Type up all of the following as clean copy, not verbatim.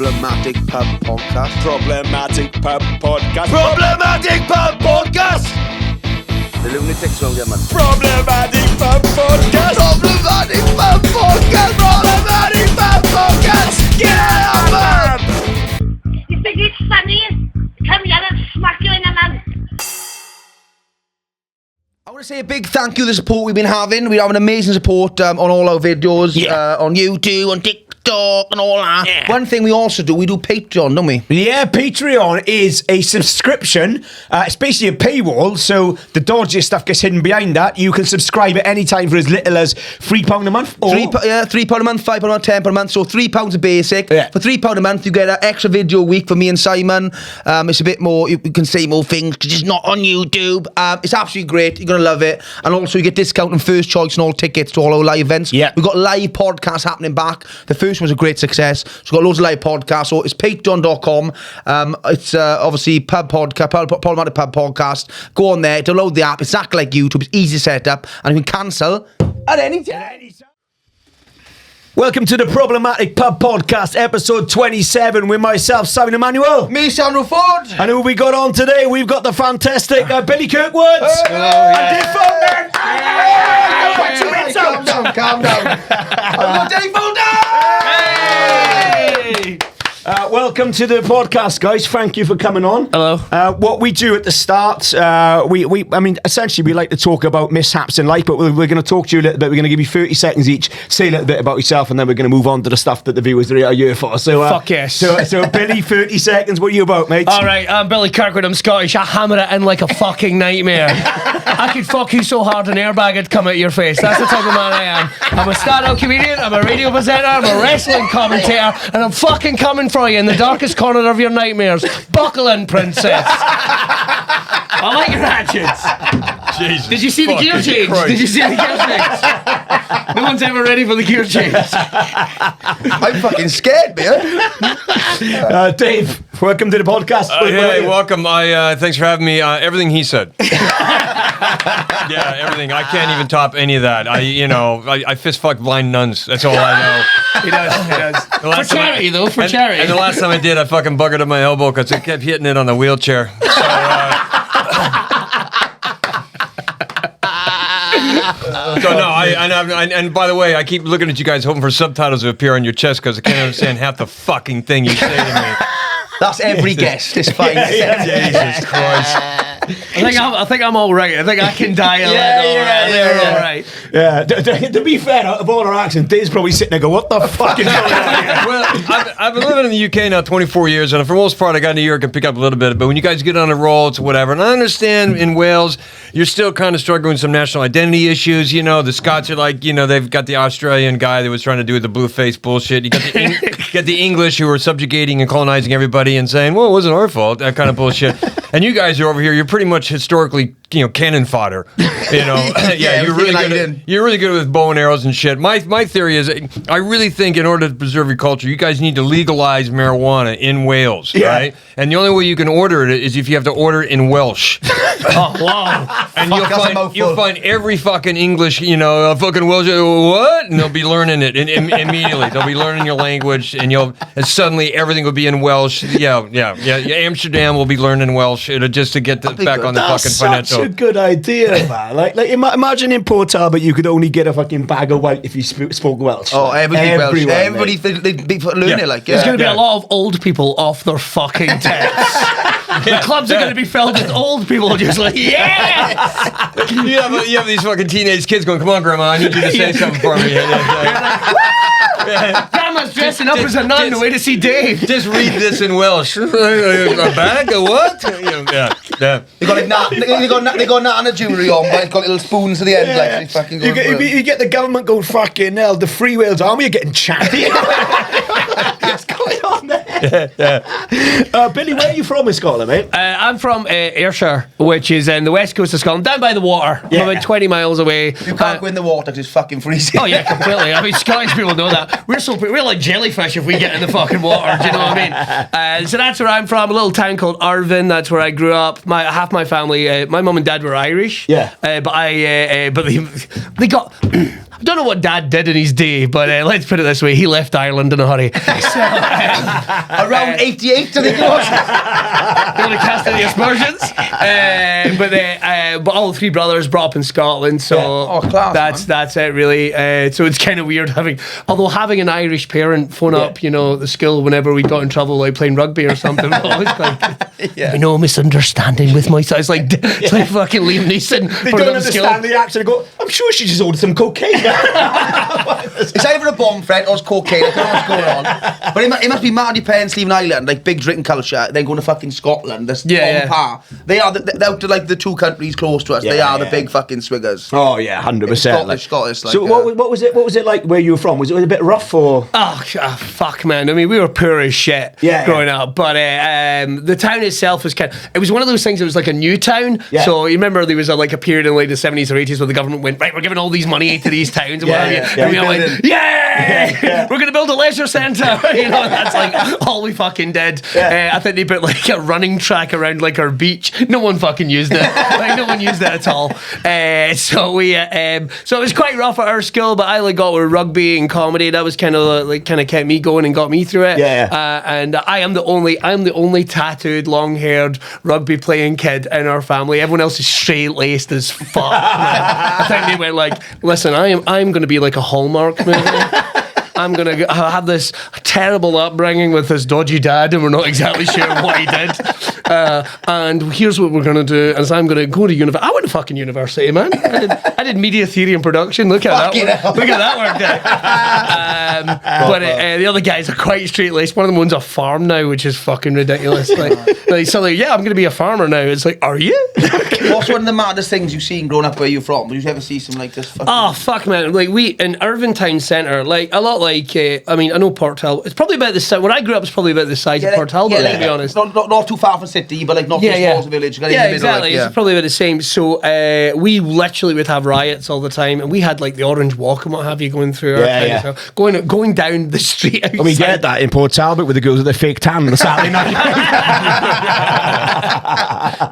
Problematic Pub Podcast. Problematic Pub Podcast. Problematic Pub Podcast. The Lunatics won't get much. Problematic Pub Podcast. Problematic Pub Podcast. Problematic Pub Podcast. Get out of pub. You think it's funny? Come here and smack you in the mouth. I want to say a big thank you to the support we've been having. We have an amazing support on all our videos, on YouTube, on TikTok and all that. Yeah. One thing we also do, we do Patreon, don't we? Yeah, Patreon is a subscription. It's basically a paywall, so the dodgy stuff gets hidden behind that. You can subscribe at any time for as little as £3 a month. Or £3 a month, £5 a month, £10 a month. So £3 a basic. Yeah. For £3 a month, you get an extra video a week for me and Simon. It's a bit more. You can say more things because it's not on YouTube. It's absolutely great. You're gonna love it, and also you get discount and first choice and all tickets to all our live events. Yeah, we've got live podcasts happening back. The first one was a great success. So we've got loads of live podcasts. So it's patreon.com. It's obviously Problematic Pub Podcast. Go on there, download the app. It's exactly like YouTube. It's easy to set up, and you can cancel at any time. welcome to the Problematic Pub Podcast, episode 27, with myself, Simon Emmanuel. Me, Sandro Ford. And who we got on today? We've got the fantastic Billy Kirkwood. And Dave Fulton. Calm down. Hello, Dave Fulton. Welcome to the podcast, guys. Thank you for coming on. Hello. What we do at the start, essentially we like to talk about mishaps in life, but we're going to talk to you a little bit. We're going to give you 30 seconds each, say a little bit about yourself, and then we're going to move on to the stuff that the viewers are here for. So, Fuck yes. So Billy, 30 seconds. What are you about, mate? All right, I'm Billy Kirkwood. I'm Scottish. I hammer it in like a fucking nightmare. I could fuck you so hard an airbag would come out your face. That's the type of man I am. I'm a stand-up comedian. I'm a radio presenter. I'm a wrestling commentator, and I'm fucking coming for you in the darkest corner of your nightmares. Buckle in, princess. I like ratchets. Jesus. Did you see the gear change? Christ. Did you see the gear change? No one's ever ready for the gear change. I'm fucking scared, man. Dave, welcome to the podcast. Hey, welcome. Thanks for having me. Everything he said. Yeah, everything. I can't even top any of that. I fist fuck blind nuns. That's all I know. He does. For charity, though. For charity. And the last time I did, I fucking buggered up my elbow because I kept hitting it on the wheelchair. And by the way, I keep looking at you guys hoping for subtitles to appear on your chest because I can't understand half the fucking thing you say to me. That's every guest. It's fine. Jesus Christ. I think I'm all right. I think I can dialect all right. Yeah, to be fair, out of all our accents, Dave's probably sitting there going, what the fuck is going on here? Well, I've been living in the UK now 24 years, and for the most part, I got to New York and pick up a little bit. But when you guys get on a roll, it's whatever. And I understand in Wales, you're still kind of struggling with some national identity issues. You know, the Scots are like, they've got the Australian guy that was trying to do the blue face bullshit. You got the English who are subjugating and colonizing everybody and saying, well, it wasn't our fault, that kind of bullshit. And you guys are over here, you're pretty much historically, cannon fodder. You're really good with bow and arrows and shit. My theory is, I really think in order to preserve your culture, you guys need to legalize marijuana in Wales, right? And the only way you can order it is if you have to order it in Welsh. Oh, wow. And you'll find every fucking English, fucking Welsh, what? And they'll be learning it immediately. They'll be learning your language, and suddenly everything will be in Welsh. Yeah. Amsterdam will be learning Welsh, just to get back on the fucking financial. That's a good idea, man. Like imagine in Port Talbot you could only get a fucking bag of white if you spoke Welsh. Oh, everybody Welsh. Everybody they'd learn it like. There's going to be a lot of old people off their fucking tits. The clubs are going to be filled with old people just like, yes! You have these fucking teenage kids going, come on, Grandma, I need you to say something for me. Grandma's dressing up as a nun the way to see Dave. Just read this in Welsh. A bag of what? Yeah. They got Nana jewellery on, but it's got little spoons to the end. Like, fucking you get the government going, fucking hell, the Free Wales Army are getting chatty. What's going on there? Billy, where are you from in Scotland, mate? I'm from Ayrshire, which is in the west coast of Scotland, down by the water. Yeah. I'm about 20 miles away. You can't go in the water, it's fucking freezing. Oh yeah, completely. I mean, Scottish people know that. We're like jellyfish if we get in the fucking water. Do you know what I mean? So that's where I'm from. A little town called Irvine. That's where I grew up. Half my family, my mum and dad were Irish. Yeah. But they got. I don't know what Dad did in his day, but let's put it this way: he left Ireland in a hurry. So, Around 88, I think it was. They only cast any aspersions. But all three brothers brought up in Scotland, so Oh, class, that's it really. So it's kind of weird having an Irish parent phone up, you know, the school whenever we got in trouble, like playing rugby or something. Always like, no misunderstanding with my son. It's like fucking Liam Neeson. They don't understand the accent. Go, I'm sure she just ordered some cocaine. It's either a bomb threat or it's cocaine. I don't know what's going on. But it must be mad your parents leaving Ireland, like big drinking culture, then going to fucking Scotland. This on par. They are out of like the two countries close to us. They are the big fucking swiggers. Oh yeah, 100%. Scottish. Like, so what was it like where you were from? Was it a bit rough or? Oh, fuck, man. I mean, we were poor as shit growing up, but the town itself was it was one of those things. It was like a new town. Yeah. So you remember there was a period in like the 70s or 80s where the government went, right, we're giving all these money to these towns and what have you. And we all went, we're going to build a leisure centre. You know, that's like all we fucking did. I think they put like a running track around like our beach. No one fucking used it. Like no one used it at all. So it was quite rough at our school, but I like got with rugby and comedy. That was kind of kept me going and got me through it. And I am the only tattooed, long-haired rugby playing kid in our family. Everyone else is straight-laced as fuck. I think they went like, listen, I'm going to be like a Hallmark movie. I'm going to have this terrible upbringing with this dodgy dad, and we're not exactly sure what he did. And here's what we're going to do, is I'm going to go to university. I went to fucking university, man. I did media theory and production. Look at that. Look at that work there. But the other guys are quite straight-laced. One of them owns a farm now, which is fucking ridiculous. I'm going to be a farmer now. It's like, are you? What's one of the maddest things you've seen growing up where you're from? Did you ever see some like this? Oh, fuck, man. Like, we, in Irvine Town Centre, like, a lot like, I mean, I know Port Hill. It's probably about the size, when I grew up, it's probably about the size of Port Hill, but to be honest. Not too far from city, but like not too small as a village. Exactly. It's probably about the same. So we literally would have riots all the time, and we had like the Orange Walk and what have you going through our town. So going down the street outside. And we get that in Port Talbot with the girls with the fake tan on the Saturday night.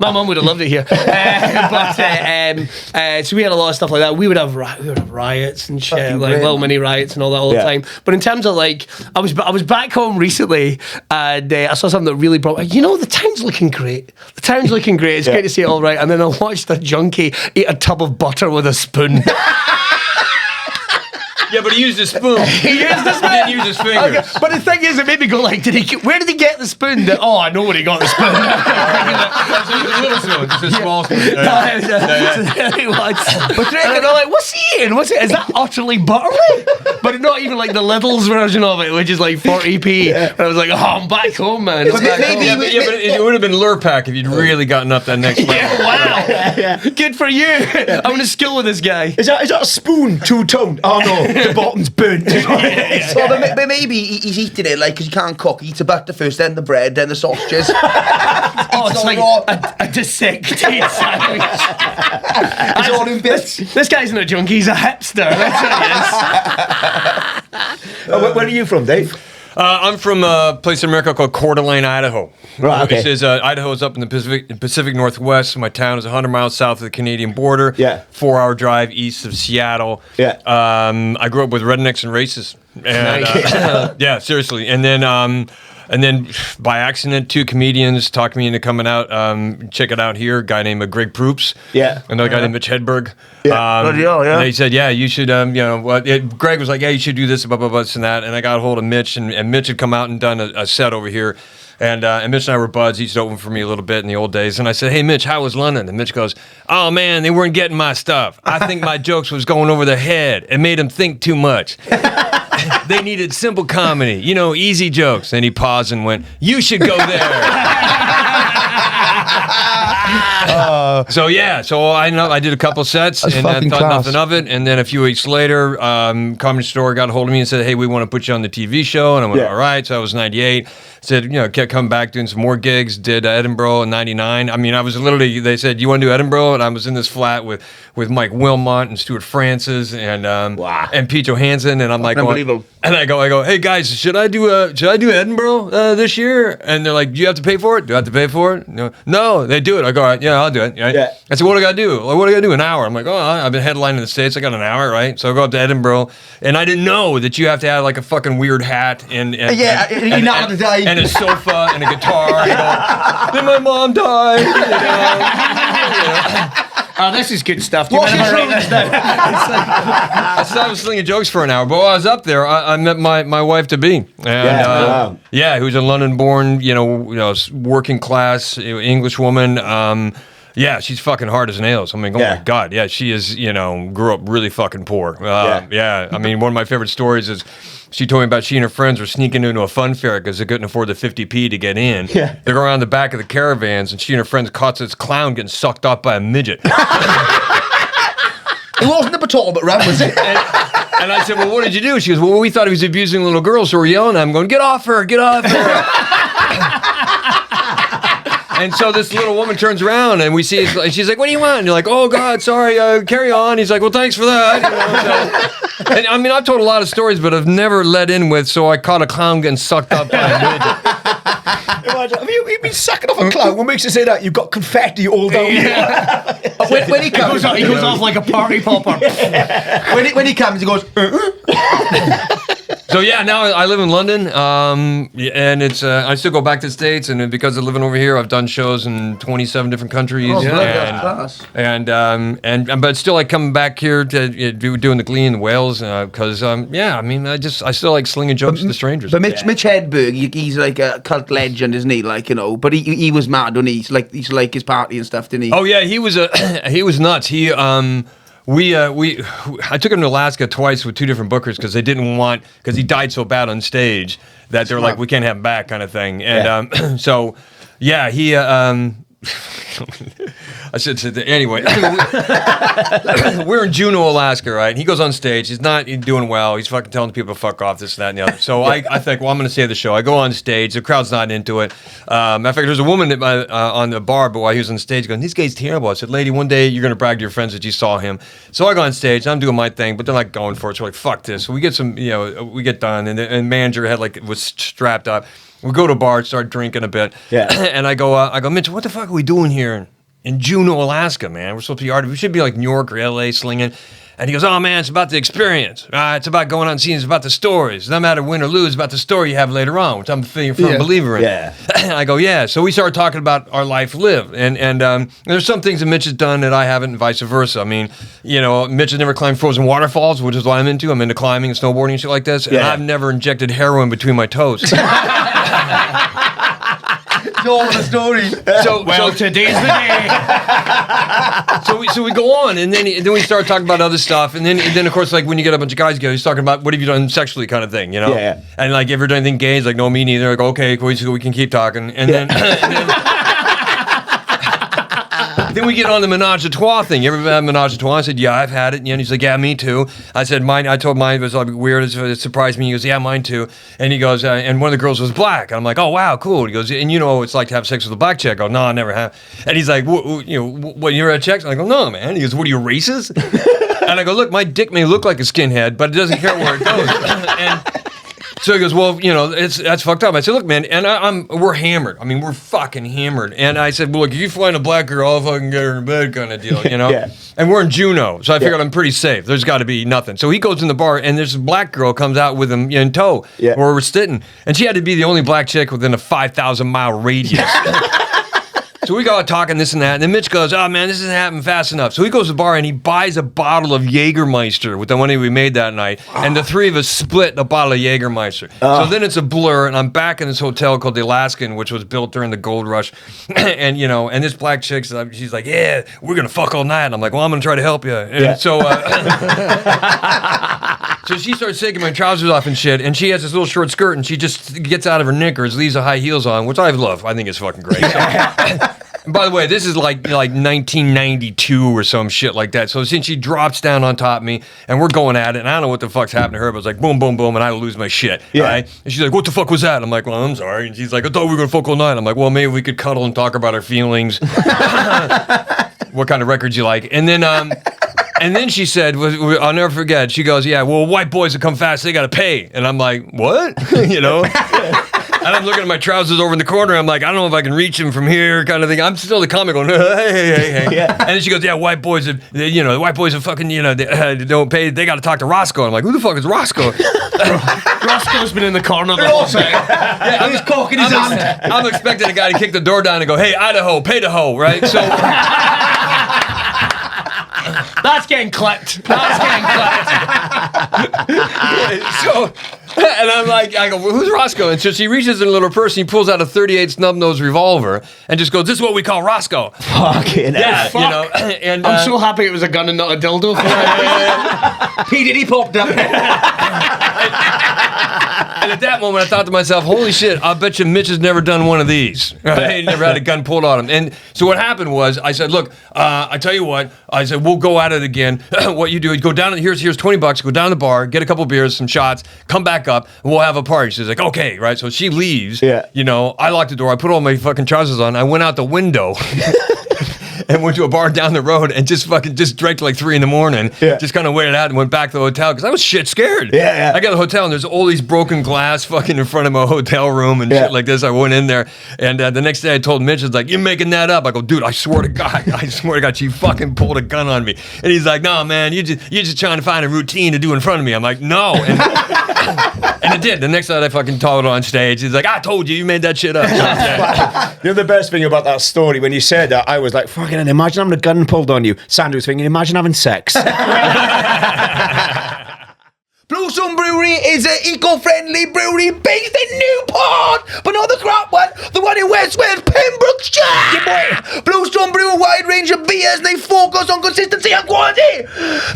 My mum would have loved it here. So we had a lot of stuff like that. We would have riots and shit, like little mini riots and all that all the time. But in terms of like, I was back home recently, and I saw something that really brought. You know, the town's looking great. The town's looking great. It's great to see it all right. And then I watched a junkie eat a tub of butter with a spoon. Yeah, but he used a spoon. He used the spoon. He didn't use his fingers. Okay. But the thing is, it made me go like, where did he get the spoon? I know where he got the spoon. It's a little spoon. It's a small spoon. But they're like, what's he eating? Is that utterly buttery? But not even like the Lidl's version of it, which is like 40p. And I was like, I'm back home, man. But it would have been Lurpak if you'd really gotten up that next level. Yeah, wow. Good for you. I'm going to school with this guy. Is that a spoon two-toned? Oh no. The bottom's burnt. But maybe he's eating it like because he can't cook. He eats the butter first, then the bread, then the sausages. It's like a dissected sandwich. It's all in bits. This guy's not a junkie. He's a hipster. That's what he is. Where are you from, Dave? I'm from a place in America called Coeur d'Alene, Idaho. Right, okay. It says Idaho's up in the Pacific Northwest. My town is 100 miles south of the Canadian border. Yeah. 4-hour drive east of Seattle. Yeah. I grew up with rednecks and racists. And, yeah, seriously. And then by accident, 2 comedians talked me into coming out. Check it out here. A guy named Greg Proops. Yeah. Another guy named Mitch Hedberg. Yeah. And they said, yeah, you should, Greg was like, yeah, you should do this, blah, blah, blah, this and that. And I got a hold of Mitch, and Mitch had come out and done a set over here. And Mitch and I were buds. He used to open for me a little bit in the old days. And I said, hey, Mitch, how was London? And Mitch goes, oh, man, they weren't getting my stuff. I think my jokes was going over their head. It made them think too much. They needed simple comedy, easy jokes. And he paused and went, you should go there. So I did a couple sets and then thought nothing of it. And then a few weeks later, Comedy Store got a hold of me and said, hey, we want to put you on the TV show. And I went, all right. So I was 98. Said, kept coming back doing some more gigs. Did Edinburgh in 99. I mean, I was literally, they said, you want to do Edinburgh? And I was in this flat with Mike Wilmot and Stuart Francis and Pete Johansson. And I'm like, unbelievable. And I go, hey guys, should I do Edinburgh this year? And they're like, do you have to pay for it? Do I have to pay for it? No, they do it. I all right, yeah, I'll do it. Right? Yeah. I said, what do I got to do? Like, what do I got to do? An hour. I'm like, oh, I've been headlining in the States. I got an hour, right? So I go up to Edinburgh, and I didn't know that you have to have like a fucking weird hat and you know how to die. and a sofa and a guitar. You know, then my mom died. Oh, this is good stuff. Do you What's mind if I your write this down? I said I was slinging jokes for an hour, but while I was up there, I met my wife to be, and wow. who's a London-born, working class English woman. Yeah, she's fucking hard as nails. I mean, oh my God, yeah, she is. Grew up really fucking poor. Yeah, I mean, one of my favorite stories is. She told me about she and her friends were sneaking into a fun fair because they couldn't afford the 50p to get in. Yeah. They go around the back of the caravans, and she and her friends caught this clown getting sucked up by a midget. It wasn't a baton, but Ram was it? And I said, well, what did you do? She goes, well, we thought he was abusing little girls, so we're yelling at him, going, get off her, get off her. And so this little woman turns around, and we see, and she's like, what do you want? And you're like, oh, God, sorry, carry on. He's like, well, thanks for that. And I mean, I've told a lot of stories, but I've never let in with, so I caught a clown getting sucked up by a midget. Imagine, have you been sucking off a clown? What makes you say that? You've got confetti all down When he comes, He goes off like a party popper. when he comes, he goes. So yeah, now I live in London, and it's I still go back to the States, and because of living over here, I've done shows in 27 different countries, but still like coming back here to doing the Glee in Wales, because I mean I still like slinging jokes to strangers. But Mitch Hedberg, he's like a cult legend, isn't he? Like but he was mad, wasn't he? He used to like his party and stuff, didn't he? Oh yeah, he was nuts. He I took him to Alaska twice with two different bookers because they didn't want, because he died so bad on stage that they're like, we can't have him back kind of thing. And so, yeah, he, I said anyway, we're in Juneau, Alaska, right? And he goes on stage. He's not doing well. He's fucking telling people to fuck off, this, that, and the other. So I think, well, I'm going to save the show. I go on stage. The crowd's not into it. Matter of fact, there's a woman on the bar, but while he was on stage going, this guy's terrible. I said, lady, one day you're going to brag to your friends that you saw him. So I go on stage. I'm doing my thing, but they're not going for it. So we're like, fuck this. So we get we get done. And the manager was strapped up. We go to a bar, start drinking a bit. Yeah. And I go, Mitch, what the fuck are we doing here in Juneau, Alaska, man? We're supposed to be artists. We should be like New York or LA slinging. And he goes, oh, man, it's about the experience. It's about going on scenes. It's about the stories. No matter win or lose, it's about the story you have later on, which I'm a firm believer in. Yeah. I go, yeah. So we started talking about our life lived. And there's some things that Mitch has done that I haven't and vice versa. I mean, Mitch has never climbed frozen waterfalls, which is what I'm into. I'm into climbing and snowboarding and shit like this. And I've never injected heroin between my toes. All the story. Today's the day. So we go on, and then we start talking about other stuff, and then of course, like when you get a bunch of guys together, he's talking about what have you done sexually, kind of thing, Yeah. And like, ever done anything gay? He's like, no, me neither. I go, okay, cool, so we can keep talking, and then. Then we get on the menage a trois thing. You ever had menage a trois? I said, yeah, I've had it. And he's like, yeah, me too. I said, I told mine was like weird. It surprised me. He goes, yeah, mine too. And he goes, and one of the girls was black. And I'm like, oh, wow, cool. He goes, and you know what it's like to have sex with a black chick? I go, no, I never have. And he's like, what, you're a chick? I go, no, man. He goes, what are you, racist? And I go, look, my dick may look like a skinhead, but it doesn't care where it goes. And so he goes, well, that's fucked up. I said, look, man, and we're hammered. I mean, we're fucking hammered. And I said, well, look, if you find a black girl, I'll fucking get her in bed kind of deal, Yeah. And we're in Juneau, so I figured I'm pretty safe. There's got to be nothing. So he goes in the bar, and this black girl comes out with him in tow, where we're sitting. And she had to be the only black chick within a 5,000-mile radius. So we got talking this and that, and then Mitch goes, oh, man, this isn't happening fast enough. So he goes to the bar, and he buys a bottle of Jägermeister with the money we made that night, and the three of us split a bottle of Jägermeister. So then it's a blur, and I'm back in this hotel called the Alaskan, which was built during the gold rush, and this black chick, she's like, yeah, we're going to fuck all night. And I'm like, well, I'm going to try to help you. And so she starts taking my trousers off and shit, and she has this little short skirt, and she just gets out of her knickers, leaves the high heels on, which I love. I think it's fucking great. So, and by the way, this is like 1992 or some shit like that. So since she drops down on top of me, and we're going at it, and I don't know what the fuck's happened to her, but it's like boom, boom, boom, and I lose my shit. Yeah. Right? And she's like, what the fuck was that? I'm like, well, I'm sorry. And she's like, I thought we were going to fuck all night. I'm like, well, maybe we could cuddle and talk about our feelings. What kind of records you like? And then she said, I'll never forget, she goes, yeah, well, white boys that come fast, they got to pay. And I'm like, what? I'm looking at my trousers over in the corner. I'm like, I don't know if I can reach him from here, kind of thing. I'm still the comic going, hey. Yeah. And then she goes, yeah, white boys have fucking, they don't pay. They got to talk to Roscoe. I'm like, who the fuck is Roscoe? Roscoe's been in the corner the whole time. Yeah, He's cocking his hand. I'm expecting a guy to kick the door down and go, hey, Idaho, pay the hoe, right? So That's getting clipped. so, and I'm like, I go, well, who's Roscoe? And so she reaches in a little purse and he pulls out a .38 snub-nosed revolver and just goes, this is what we call Roscoe. Fucking Yeah, fuck. And I'm so happy it was a gun and not a dildo. P. Diddy popped up. And at that moment, I thought to myself, holy shit, I bet you Mitch has never done one of these. Right? He never had a gun pulled on him. And so what happened was, I said, look, I tell you what, I said, we'll go at it again. What you do is go down, here's $20, go down to the bar, get a couple beers, some shots, come back up, and we'll have a party. She's like, okay, right? So she leaves. Yeah. I locked the door, I put all my fucking trousers on, I went out the window. And went to a bar down the road and just drank till like 3 a.m. Yeah. Just kind of waited out and went back to the hotel because I was shit scared. Yeah. I got to the hotel and there's all these broken glass fucking in front of my hotel room and shit like this. I went in there and the next day I told Mitch, it's like, you're making that up. I go, dude, I swear to God, she fucking pulled a gun on me. And he's like, no, man, you're just trying to find a routine to do in front of me. I'm like, no. And, and it did. The next night I fucking told it on stage. He's like, I told you made that shit up. So, yeah. You know the best thing about that story, when you said that, I was like, fucking, imagine having a gun pulled on you. Sandra was thinking, imagine having sex. Bluestone Brewery is an eco-friendly brewery based in Newport, but not the crap one, the one in West Pembrokeshire. Bluestone brew a wide range of beers. They focus on consistency and quality,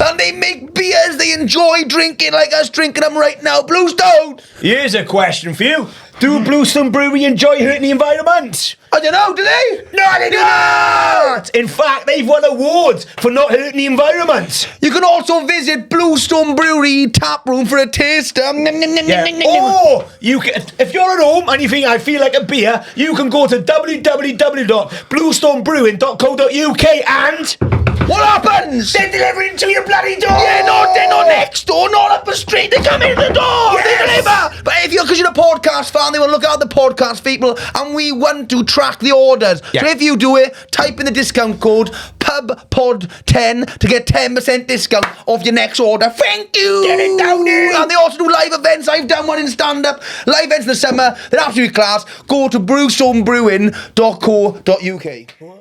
and they make beers they enjoy drinking, like us drinking them right now. Bluestone. Here's a question for you. Do Bluestone Brewery enjoy hurting the environment? I don't know, do they? No, they do not! In fact, they've won awards for not hurting the environment. You can also visit Bluestone Brewery tap room for a taste. Yeah. Or you can, if you're at home and you think I feel like a beer, you can go to www.bluestonebrewing.co.uk and what happens? they're delivering to your bloody door. Yeah, no, they're not next door, not up the street. They come in the door. Yes. They deliver. But because you're a podcast fan, they want to look at the podcast people, and we want to track the orders. Yeah. So if you do it, type in the discount code PUBPOD10 to get 10% discount off your next order. Thank you. Get it down there. And they also do live events. I've done one in stand-up. Live events in the summer. They're absolutely class. Go to brewstonebrewing.co.uk.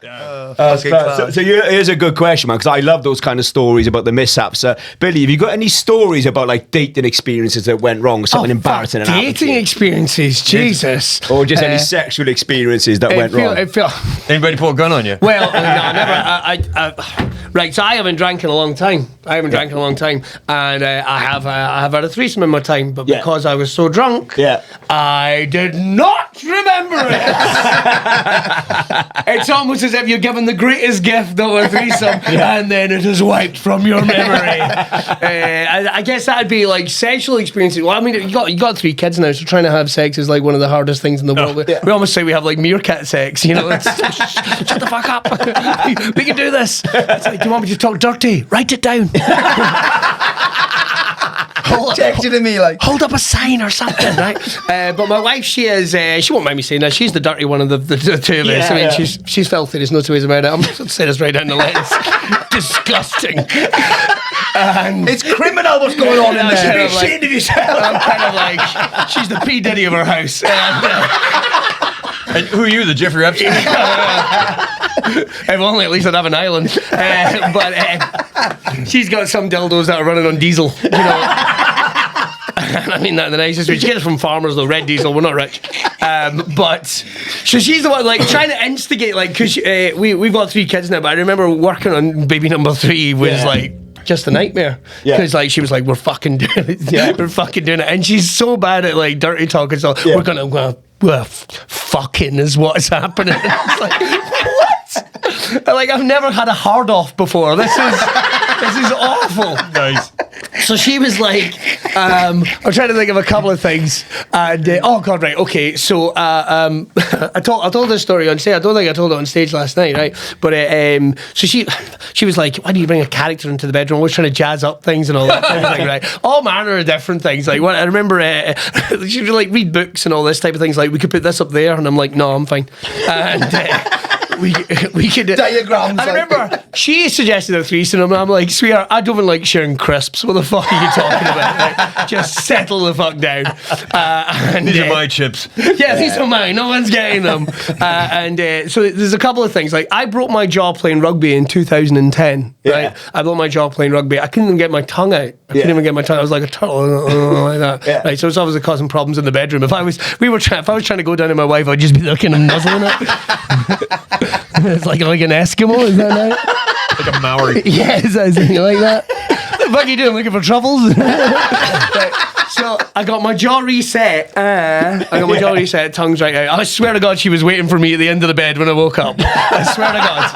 So here's a good question, man, because I love those kind of stories about the mishaps. Billy, have you got any stories about like dating experiences that went wrong, something embarrassing and happened to Dating you? experiences, Jesus. Or just any sexual experiences that went wrong? Anybody pull a gun on you? Well, no, I never. Right, so I haven't drank in a long time. And I have had a threesome in my time, but because I was so drunk, I did not remember it. It's almost as if you're given the greatest gift of a threesome, and then it is wiped from your memory. I guess that'd be like sexual experiences. Well, I mean, you got 3 kids now, so trying to have sex is like one of the hardest things in the world. We almost say we have like meerkat sex, you know. Shut the fuck up. We can do this. It's like, do you want me to talk dirty? Write it down. Text it to me like. Hold up a sign or something, right? But my wife, she won't mind me saying that. She's the dirty one of the two of us. I mean, she's filthy. There's no two ways about it. I'm going to say this right down the lens. Disgusting. And It's criminal what's going on in there. I'm ashamed of yourself. I'm kind of like, she's the P. Diddy of her house. And who are you, the Jeffrey Epstein? If only at least I'd have an island. But she's got some dildos that are running on diesel, you know. I mean that in the nicest way. She gets it from farmers though, red diesel, we're not rich. But so she's the one like trying to instigate, like, because we've got 3 kids now, but I remember working on baby number 3 was like just a nightmare, because like she was like, we're fucking doing it, we're fucking doing it, and she's so bad at like dirty talk and stuff. We're gonna fucking is what's happening. It's like, what? Like, I've never had a hard off before. This is awful. Nice. So she was like, I'm trying to think of a couple of things. And oh god, right, okay. So I told this story on stage. I don't think I told it on stage last night, right? But so she was like, "Why do you bring a character into the bedroom? We're trying to jazz up things and all that kind of thing, right? All manner of different things. Like what I remember, she would like read books and all this type of things. Like we could put this up there, and I'm like, no, I'm fine. And we could Diagrams. I remember she suggested a threesome, and I'm like, sweetheart, I don't even like sharing crisps. What the fuck are you talking about? Like, just settle the fuck down. These are my chips. Yeah, these are mine. No one's getting them. So there's a couple of things. Like I broke my jaw playing rugby in 2010. Right, I broke my jaw playing rugby. I couldn't even get my tongue out. I couldn't even get my tongue. I was like a turtle, like that. Yeah. Right, so it's obviously causing problems in the bedroom. If I was trying to go down to my wife, I'd just be looking and nuzzling it. It's like an Eskimo, is that right? Like a Maori. Yeah, is that like that? What the fuck are you doing? Looking for truffles? Right, so I got my jaw reset. Tongue's right out. I swear to God, she was waiting for me at the end of the bed when I woke up. I swear to God.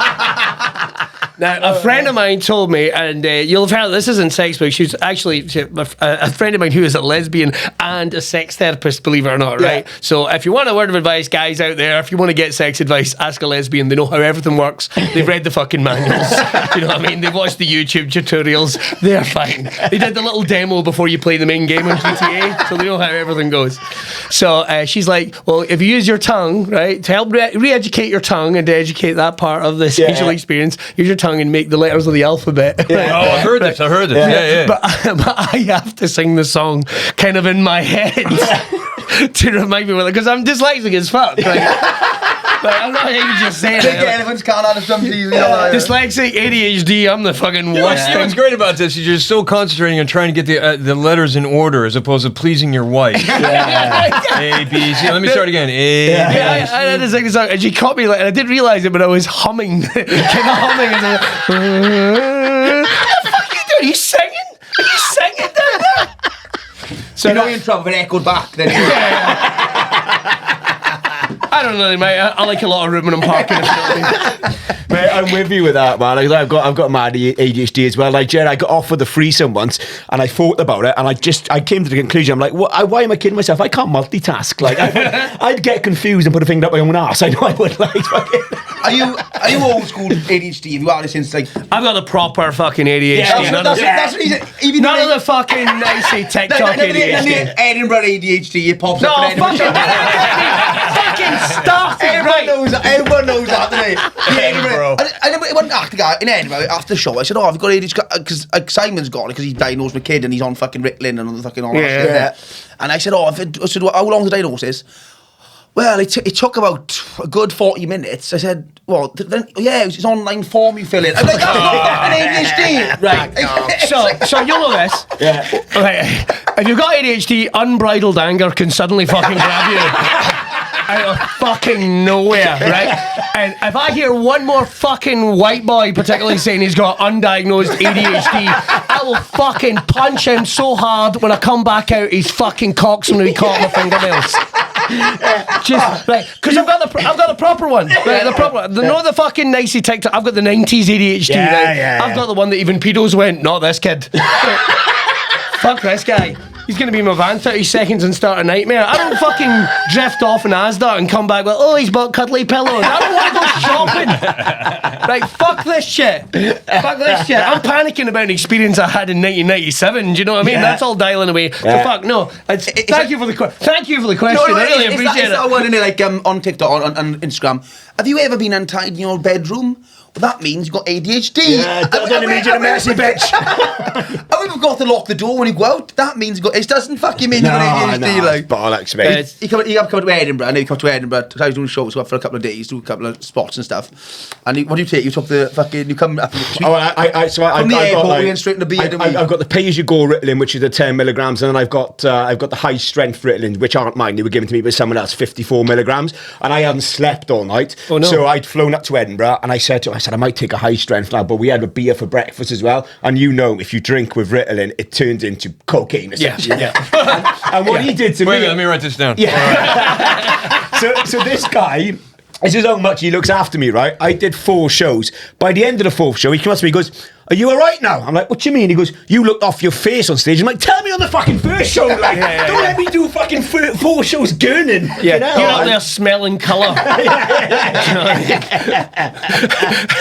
Now, a friend of mine told me, and you'll have heard this isn't sex book. She's actually a friend of mine who is a lesbian and a sex therapist, believe it or not, right? So if you want a word of advice, guys out there, if you want to get sex advice, ask a lesbian. They know how everything works. They've read the fucking manuals. You know what I mean? They've watched the YouTube tutorials. They're fine. They did the little demo before you play the main game on GTA, so they know how everything goes. So she's like, well, if you use your tongue, right, to help re-educate your tongue and to educate that part of the spatial experience, use your tongue and make the letters of the alphabet. Oh, I heard this. Yeah. But I have to sing the song kind of in my head to remind me because I'm dyslexic as fuck. Like, I'm not even just saying Big it. elephants can't understand these. Dyslexic, ADHD, I'm the fucking worst. You know what's great about this is you're so concentrating on trying to get the letters in order as opposed to pleasing your wife. A, B, C. Let me start again. A, B, C. I had to sing the song, and she caught me, and I didn't realize it, but I was humming. Kind of humming. And what the fuck are you doing? Are you singing? Are you singing down there? So you know you're in trouble if it echoed back. Then I don't know, mate. I like a lot of room and parking. Mate, I'm with you with that, man. I've got mad ADHD as well. Like, Jen, I got offered the threesome once, and I thought about it, and I came to the conclusion. I'm like, why am I kidding myself? I can't multitask. Like, I'd get confused and put a finger up my own ass. I know I would. Like, are you old school ADHD? Have you had it since like? I've got the proper fucking ADHD. Yeah, that's what he said. Even none of the fucking nicey TikTok ADHD. Edinburgh ADHD. It pops up. No, fucking stop it, right? Everyone knows that, doesn't it? I went to the guy in Edinburgh after the show. I said, "Oh, have you got ADHD?" Because Simon's got it because he's diagnosed my kid and he's on fucking Ritalin and all the fucking all that shit. Yeah. And I said, "Oh, how long the diagnosis?" Well, it took about a good 40 minutes. I said, well, then, it's online form you fill in. I'm like, an ADHD. Right. So you'll know this. Yeah. Okay. If you've got ADHD, unbridled anger can suddenly fucking grab you. Out of fucking nowhere, right? And if I hear one more fucking white boy particularly saying he's got undiagnosed ADHD, I will fucking punch him so hard when I come back out his fucking cock's gonna be caught in my fingernails. Just right, because I've got the proper one, right? The proper one. Not the fucking nicey TikTok. I've got the 90s ADHD. Right? I've got the one that even pedos went, not this kid. Fuck this guy. He's going to be in my van 30 seconds and start a nightmare. I don't fucking drift off in Asda and come back with, oh, he's bought cuddly pillows. I don't want to go shopping. Right, fuck this shit. Fuck this shit. I'm panicking about an experience I had in 1997. Do you know what I mean? Yeah. That's all dialing away. So fuck, no. Thank you for the question. I really appreciate it. It's that one, like, on TikTok, on Instagram. Have you ever been untied in your bedroom? Well, that means you've got ADHD. Yeah, it doesn't mean you're a messy bitch. I we've got to lock the door when you go out. That means it doesn't fucking mean you've got ADHD. Like bollocks, mate. You have come to Edinburgh. I know you come to Edinburgh. I was doing shows for a couple of days, do a couple of spots and stuff. And what do you take? You took the fucking. You come up. From the airport, we went straight to the beer. I've got the pay-as-you-go Ritalin, which is the 10 milligrams, and then I've got the high-strength Ritalin, which aren't mine. They were given to me by someone else, 54 milligrams, and I hadn't slept all night. Oh, no. So I'd flown up to Edinburgh, and I said, I might take a high-strength now, but we had a beer for breakfast as well. And you know, if you drink with Ritalin, it turns into cocaine, essentially. Yeah. and what he did to me... Wait, let me write this down. Yeah. so this guy... This is how much he looks after me, right? I did 4 shows. By the end of the 4th show, he came up to me and goes, are you all right now? I'm like, what do you mean? He goes, you looked off your face on stage. I'm like, tell me on the fucking first show. Like, don't let me do fucking 4 shows gurning. Yeah, You know? you're out there smelling colour.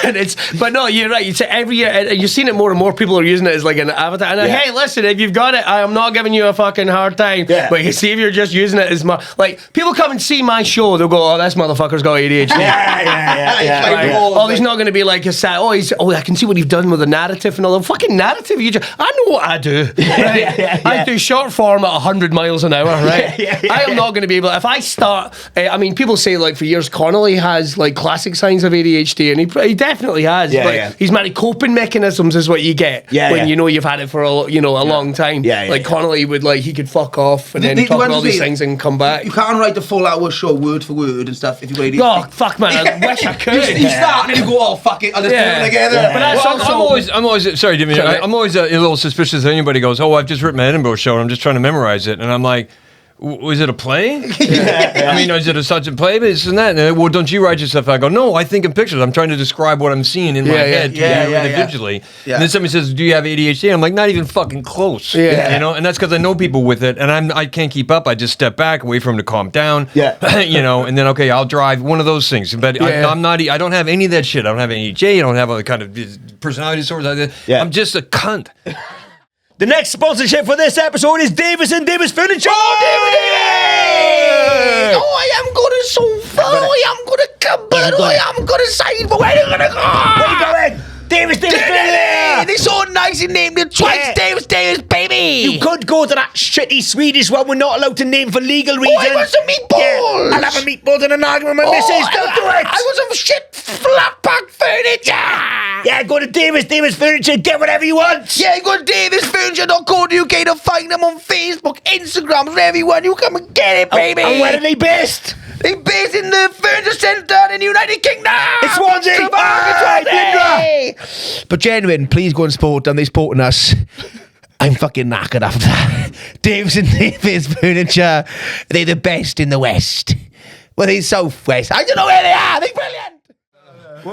And but no, you're right. It's every year, and you've seen it more and more. People are using it as like an avatar. And hey, listen, if you've got it, I am not giving you a fucking hard time. Yeah. But you see, if you're just using it as like people come and see my show, they'll go, "Oh, this motherfucker's got ADHD." Yeah. Right. Oh, he's not going to be like a sad. Oh, I can see what you've done with the narrative and all the fucking narrative. I know what I do. Right? I do short form at 100 miles an hour. Right. I am not going to be able. If I start, I mean, people say like for years Connolly has like classic signs of ADHD, and he definitely has. He's many coping mechanisms is what you get when you know you've had it for a long time. Like Connolly would he could fuck off and then talk about all these things and come back. You can't write the full hour show word for word and stuff if you ADHD. Oh fuck, man! I wish I could. You start and then you go, oh fuck it, I'll just do it together. But that's I'm always sorry, Jimmy. I'm always a little suspicious if anybody goes, "Oh, I've just written my Edinburgh show and I'm just trying to memorize it," and I'm like, was it a play? I mean, is it such a play? But it's that. And, well, don't you write your stuff? I go, no, I think in pictures. I'm trying to describe what I'm seeing in my head individually. And then somebody says, do you have ADHD? I'm like, not even fucking close. You know, and that's because I know people with it, and I can't keep up. I just step back, wait for them to calm down. You know, and then okay, I'll drive. One of those things. But I'm not. I don't have any of that shit. I don't have ADHD. I don't have other kind of personality disorders. I'm just a cunt. The next sponsorship for this episode is Davis & Davis Furniture. Oh, I am going to sofa. I am going to cupboard. I am going to sideboard. Where are you going to go? Where are you going? Davis Furniture. They're so nice and named it twice. Davis, baby. You could go to that shitty Swedish one we're not allowed to name for legal reasons. I want some meatballs. I'll have a meatballs and an argument with my missus. Don't do it. I want some shit flat pack furniture. Yeah, go to Davis Furniture, get whatever you want. Yeah, go to davisfurniture.co.uk to find them on Facebook, Instagram, everyone. You come and get it, baby. And where are they based? They're based in the Furniture Centre in the United Kingdom. It's Swansea. But genuine, please go and support them. They're supporting us. I'm fucking knackered after that. Davis & Davis Furniture, they're the best in the West. Well, they're South West. I don't know where they are. They're brilliant.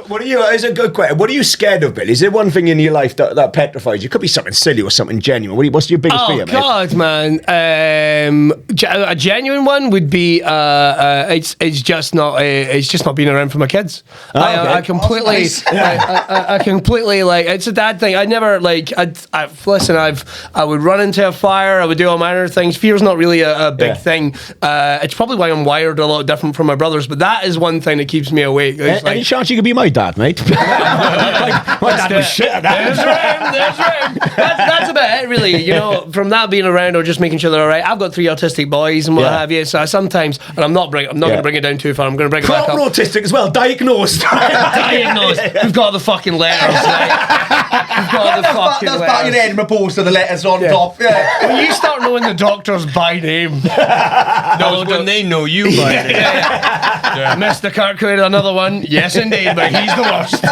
What are you? It's a good question. What are you scared of, Bill? Is there one thing in your life that petrifies you? Could be something silly or something genuine. What's your biggest fear, mate? Oh God, man! A genuine one would be it's just not being around for my kids. I completely, I completely like. It's a dad thing. I never like. I would run into a fire. I would do all manner of things. Fear's not really a big thing. It's probably why I'm wired a lot different from my brothers. But that is one thing that keeps me awake. Any chance you could be my dad, mate? my dad was shit at that. There's room. That's about it, really. You know, from that being around or just making sure they're all right. I've got 3 autistic boys and what have you. So sometimes, and I'm not going to bring it down too far. I'm going to bring it back up. Autistic as well. Diagnosed. Diagnosed. We've got the fucking letters. Right? We've got the fucking letters. That's back in Edinburgh Post and the letters on top. Yeah. When you start knowing the doctors by name, when they know you by name. Mr. Kirkwood, another one. Yes, indeed, but he's the worst.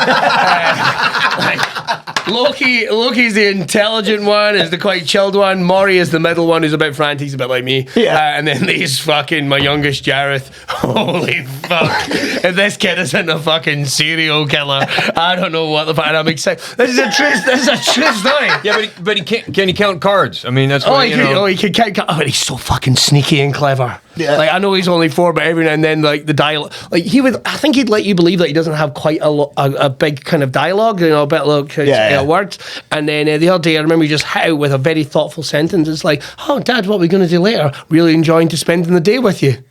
Loki's the intelligent one, is the quite chilled one. Maury is the middle one, who's a bit frantic, he's a bit like me. And then these fucking, my youngest Jareth. Holy fuck. If this kid isn't a fucking serial killer, I don't know what the fuck. I'm excited. This is a true story. Yeah, but he can't. Can he count cards? I mean, that's what he can count cards. Oh, but he's so fucking sneaky and clever. Yeah. Like, I know he's only 4, but every now and then, like, the dialogue, like, I think he'd let you believe that he doesn't have quite a big kind of dialogue, a bit like words. And then the other day, I remember he just hit out with a very thoughtful sentence. It's like, oh, Dad, what are we going to do later? Really enjoying spending the day with you.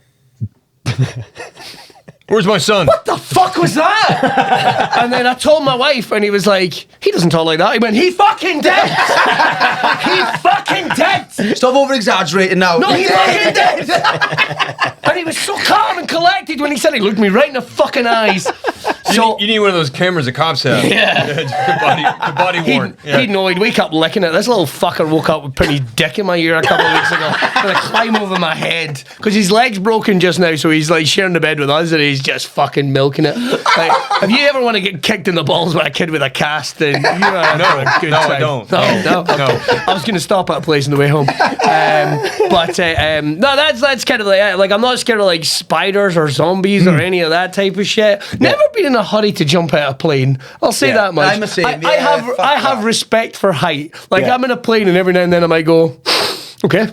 Where's my son? What the fuck was that? And then I told my wife, and he was like, he doesn't talk like that. He went, he fucking did. He fucking did. Stop over-exaggerating now. No, he fucking did. And he was so calm and collected when he said it. He looked me right in the fucking eyes. So you need one of those cameras the cops have. Yeah. body worn. He'd know, he'd wake up licking it. This little fucker woke up with putting his dick in my ear a couple of weeks ago. Gonna climb over my head. Because his leg's broken just now, so he's like sharing the bed with us, and he's he's just fucking milking it. Like, if you ever want to get kicked in the balls by a kid with a cast, then you are a good time. I don't. No. I was going to stop at a place on the way home. No, that's kind of like I'm not scared of like spiders or zombies or any of that type of shit. Never been in a hurry to jump out of a plane. I'll say that much. I'm the same. I have respect for height. Like I'm in a plane and every now and then I might go, okay.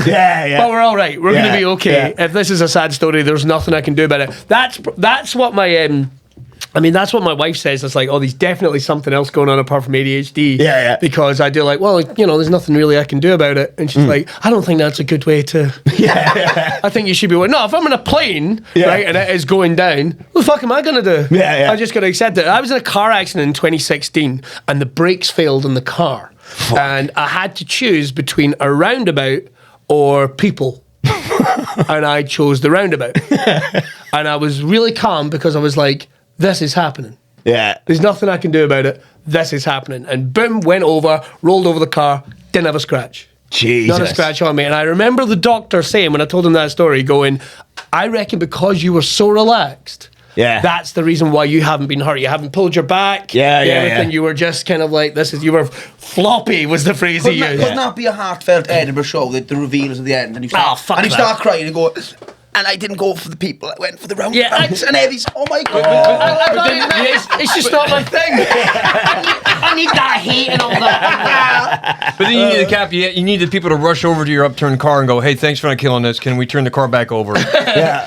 Yeah. But we're all right. We're going to be okay. Yeah. If this is a sad story, there's nothing I can do about it. That's what my that's what my wife says. It's like, oh, there's definitely something else going on apart from ADHD. Yeah. Because I do like, well, there's nothing really I can do about it. And she's like, I don't think that's a good way to. I think you should be. No, if I'm in a plane, right, and it is going down, what the fuck am I gonna do? I just gotta accept it. I was in a car accident in 2016, and the brakes failed in the car, and I had to choose between a roundabout or people. And I chose the roundabout. And I was really calm because I was like, this is happening. Yeah. There's nothing I can do about it. This is happening. And boom, went over, rolled over the car, didn't have a scratch. Jesus. Not a scratch on me. And I remember the doctor saying, when I told him that story, going, I reckon because you were so relaxed, that's the reason why you haven't been hurt. You haven't pulled your back. Everything. You were just kind of like, you were floppy was the phrase he used. Couldn't that be a heartfelt Edinburgh show, the reveals at the end? And you start, start crying and go, and I didn't go for the people, I went for the roundabouts. And Eddie's, oh my God. It's just not my thing. I need that heat and all that. But then you need the cap. You need the people to rush over to your upturned car and go, "Hey, thanks for not killing us. Can we turn the car back over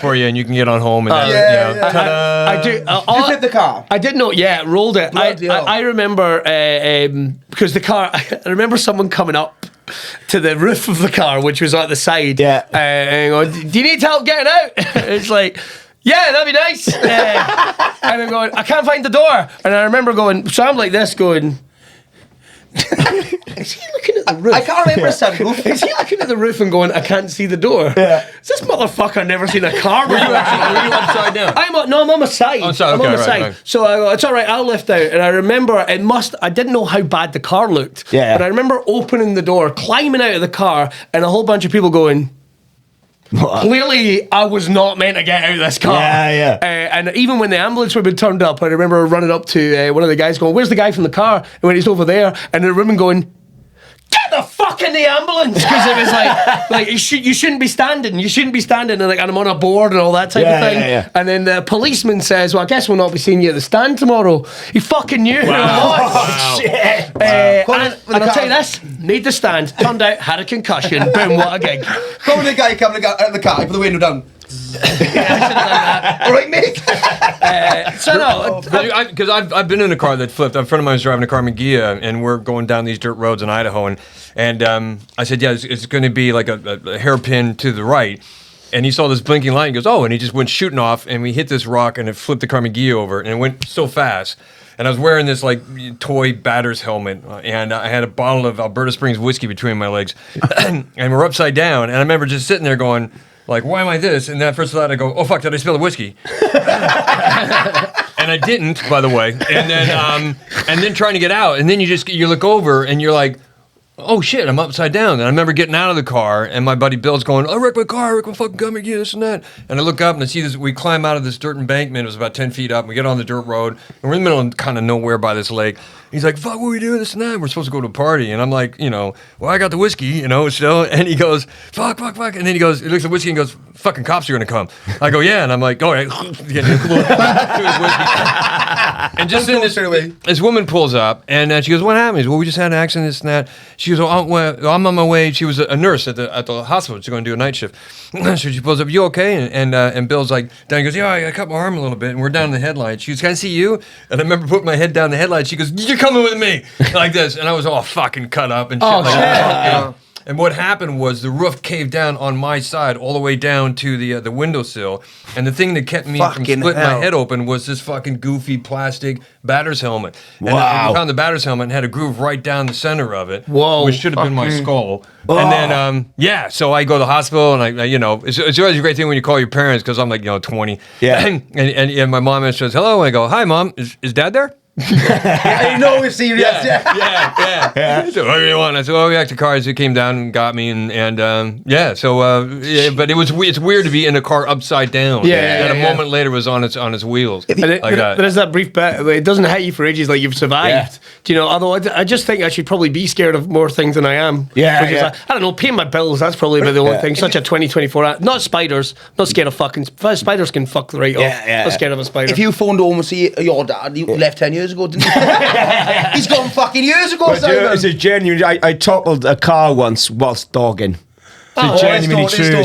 for you, and you can get on home?" And I do. You flip the car? I didn't know. Yeah, rolled it. I remember because the car. I remember someone coming up to the roof of the car, which was at the side. And going, do you need help getting out? It's like, yeah, that'd be nice. And I'm going, I can't find the door. And I remember going, so I'm like this going, is he looking at the roof? I can't remember a sunroof. Is he looking at the roof and going, I can't see the door? Is this motherfucker never seen a car? Were you upside down? I'm on my side. Oh, sorry, I'm on my right, side. right. So I go, it's all right, I'll lift out. And I remember I didn't know how bad the car looked. But I remember opening the door, climbing out of the car, and a whole bunch of people going, clearly, I was not meant to get out of this car. And even when the ambulance would be turned up, I remember running up to one of the guys going, where's the guy from the car? And when he's over there, and the woman going, get the fuck in the ambulance, because it was like you shouldn't be standing, and like, and I'm on a board and all that type of thing. And then the policeman says, well, I guess we'll not be seeing you at the stand tomorrow. He fucking knew who I was. Oh, shit. And I'll tell you this, need the stand, turned out, had a concussion, boom, what a gig. Come with the guy coming out of the car, put the window down. All right, mate. Because I've been in a car that flipped. A friend of mine was driving a car in Gia, and we're going down these dirt roads in Idaho, and I said, yeah, it's going to be like a hairpin to the right. And he saw this blinking light and goes, oh, and he just went shooting off, and we hit this rock, and it flipped the Carmen Gia over, and it went so fast. And I was wearing this like toy batter's helmet, and I had a bottle of Alberta Springs whiskey between my legs, and we're upside down. And I remember just sitting there going, like, why am I this? And then first thought I go, oh fuck, did I spill the whiskey? And I didn't, by the way. And then trying to get out, and then you look over and you're like, oh shit, I'm upside down. And I remember getting out of the car, and my buddy Bill's going, I wrecked my car, I wrecked my fucking car, this and that. And I look up and I see this, we climb out of this dirt embankment, it was about 10 feet up, and we get on the dirt road, and we're in the middle of kind of nowhere by this lake. He's like, fuck, what are we doing, this and that? We're supposed to go to a party. And I'm like, well, I got the whiskey, still. And he goes, fuck. And then he looks at the whiskey and goes, fucking cops are going to come. I go, yeah. And I'm like, all right. And just then this woman pulls up, and she goes, what happened? He goes, well, we just had an accident, this and that. She goes, I'm on my way. She was a nurse at the hospital. She's going to do a night shift. So she pulls up, you okay? And Bill's like, down. He goes, yeah, I cut my arm a little bit. And we're down in the headlights. She goes, can I see you? And I remember putting my head down the headlights. She goes, you're coming with me. Like this. And I was all fucking cut up and shit like that. And what happened was the roof caved down on my side all the way down to the windowsill. And the thing that kept me from splitting my head open was this fucking goofy plastic batter's helmet. And we found the batter's helmet and had a groove right down the center of it. Whoa. Which should have been my skull. And then, so I go to the hospital, and I it's always a great thing when you call your parents, because I'm like, 20. Yeah. And my mom says, hello. And I go, hi, Mom. Is Dad there? I know it's serious. Yeah. So what do you want? I said, we actually cars. He came down and got me, but it's weird to be in a car upside down. And a moment later was on its wheels. There's that brief bit. It doesn't hit you for ages, like you've survived. Do you know? Although I just think I should probably be scared of more things than I am. I don't know. Paying my bills. That's probably about the only thing. Such a 2024. Not spiders. Not scared of fucking spiders. Can fuck the right off. Not scared of a spider. If you phoned home and see your dad, you left 10 years ago, didn't you? He's gone fucking years ago, Simon. It's a genuine. I toppled a car once whilst dogging. It's genuinely true.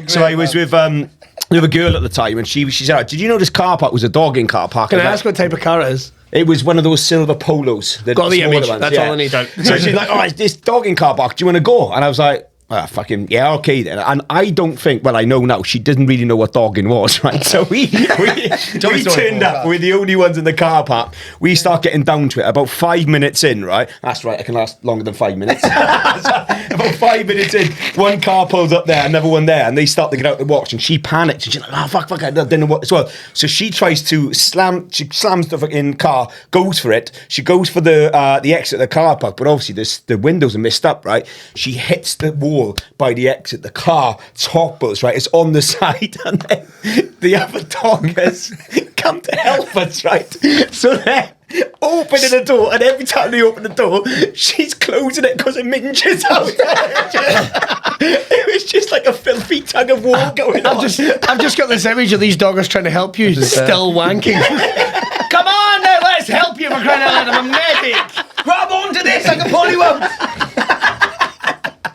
So I was with a girl at the time, and she said, "Did you know this car park was a dogging car park?" Can I ask what type of car it is? It was one of those silver polos. Got the image. That's all I need. So she's like, "All right, this dogging car park. Do you want to go?" And I was like, fucking yeah, okay then. And I don't think, well, I know now, she didn't really know what dogging was, right? So we turned up. We're the only ones in the car park. We start getting down to it about 5 minutes in, right? That's right, I can last longer than 5 minutes. About 5 minutes in, one car pulls up there, another one there, and they start to get out the watch, and she panics, and she's like, fuck, I don't know what as well. So she tries to slams the fucking car, goes for it. She goes for the exit of the car park, but obviously the windows are messed up, right? She hits the wall by the exit. The car topples, right? It's on the side, and then the other doggers come to help us, right? So they're opening the door, and every time they open the door, she's closing it because it minges out. It was just like a filthy tug of war going on. I've just got this image of these doggers trying to help you, still wanking. Come on now, let's help you, for crying out loud. I'm a medic. Grab onto this, I can pull you up.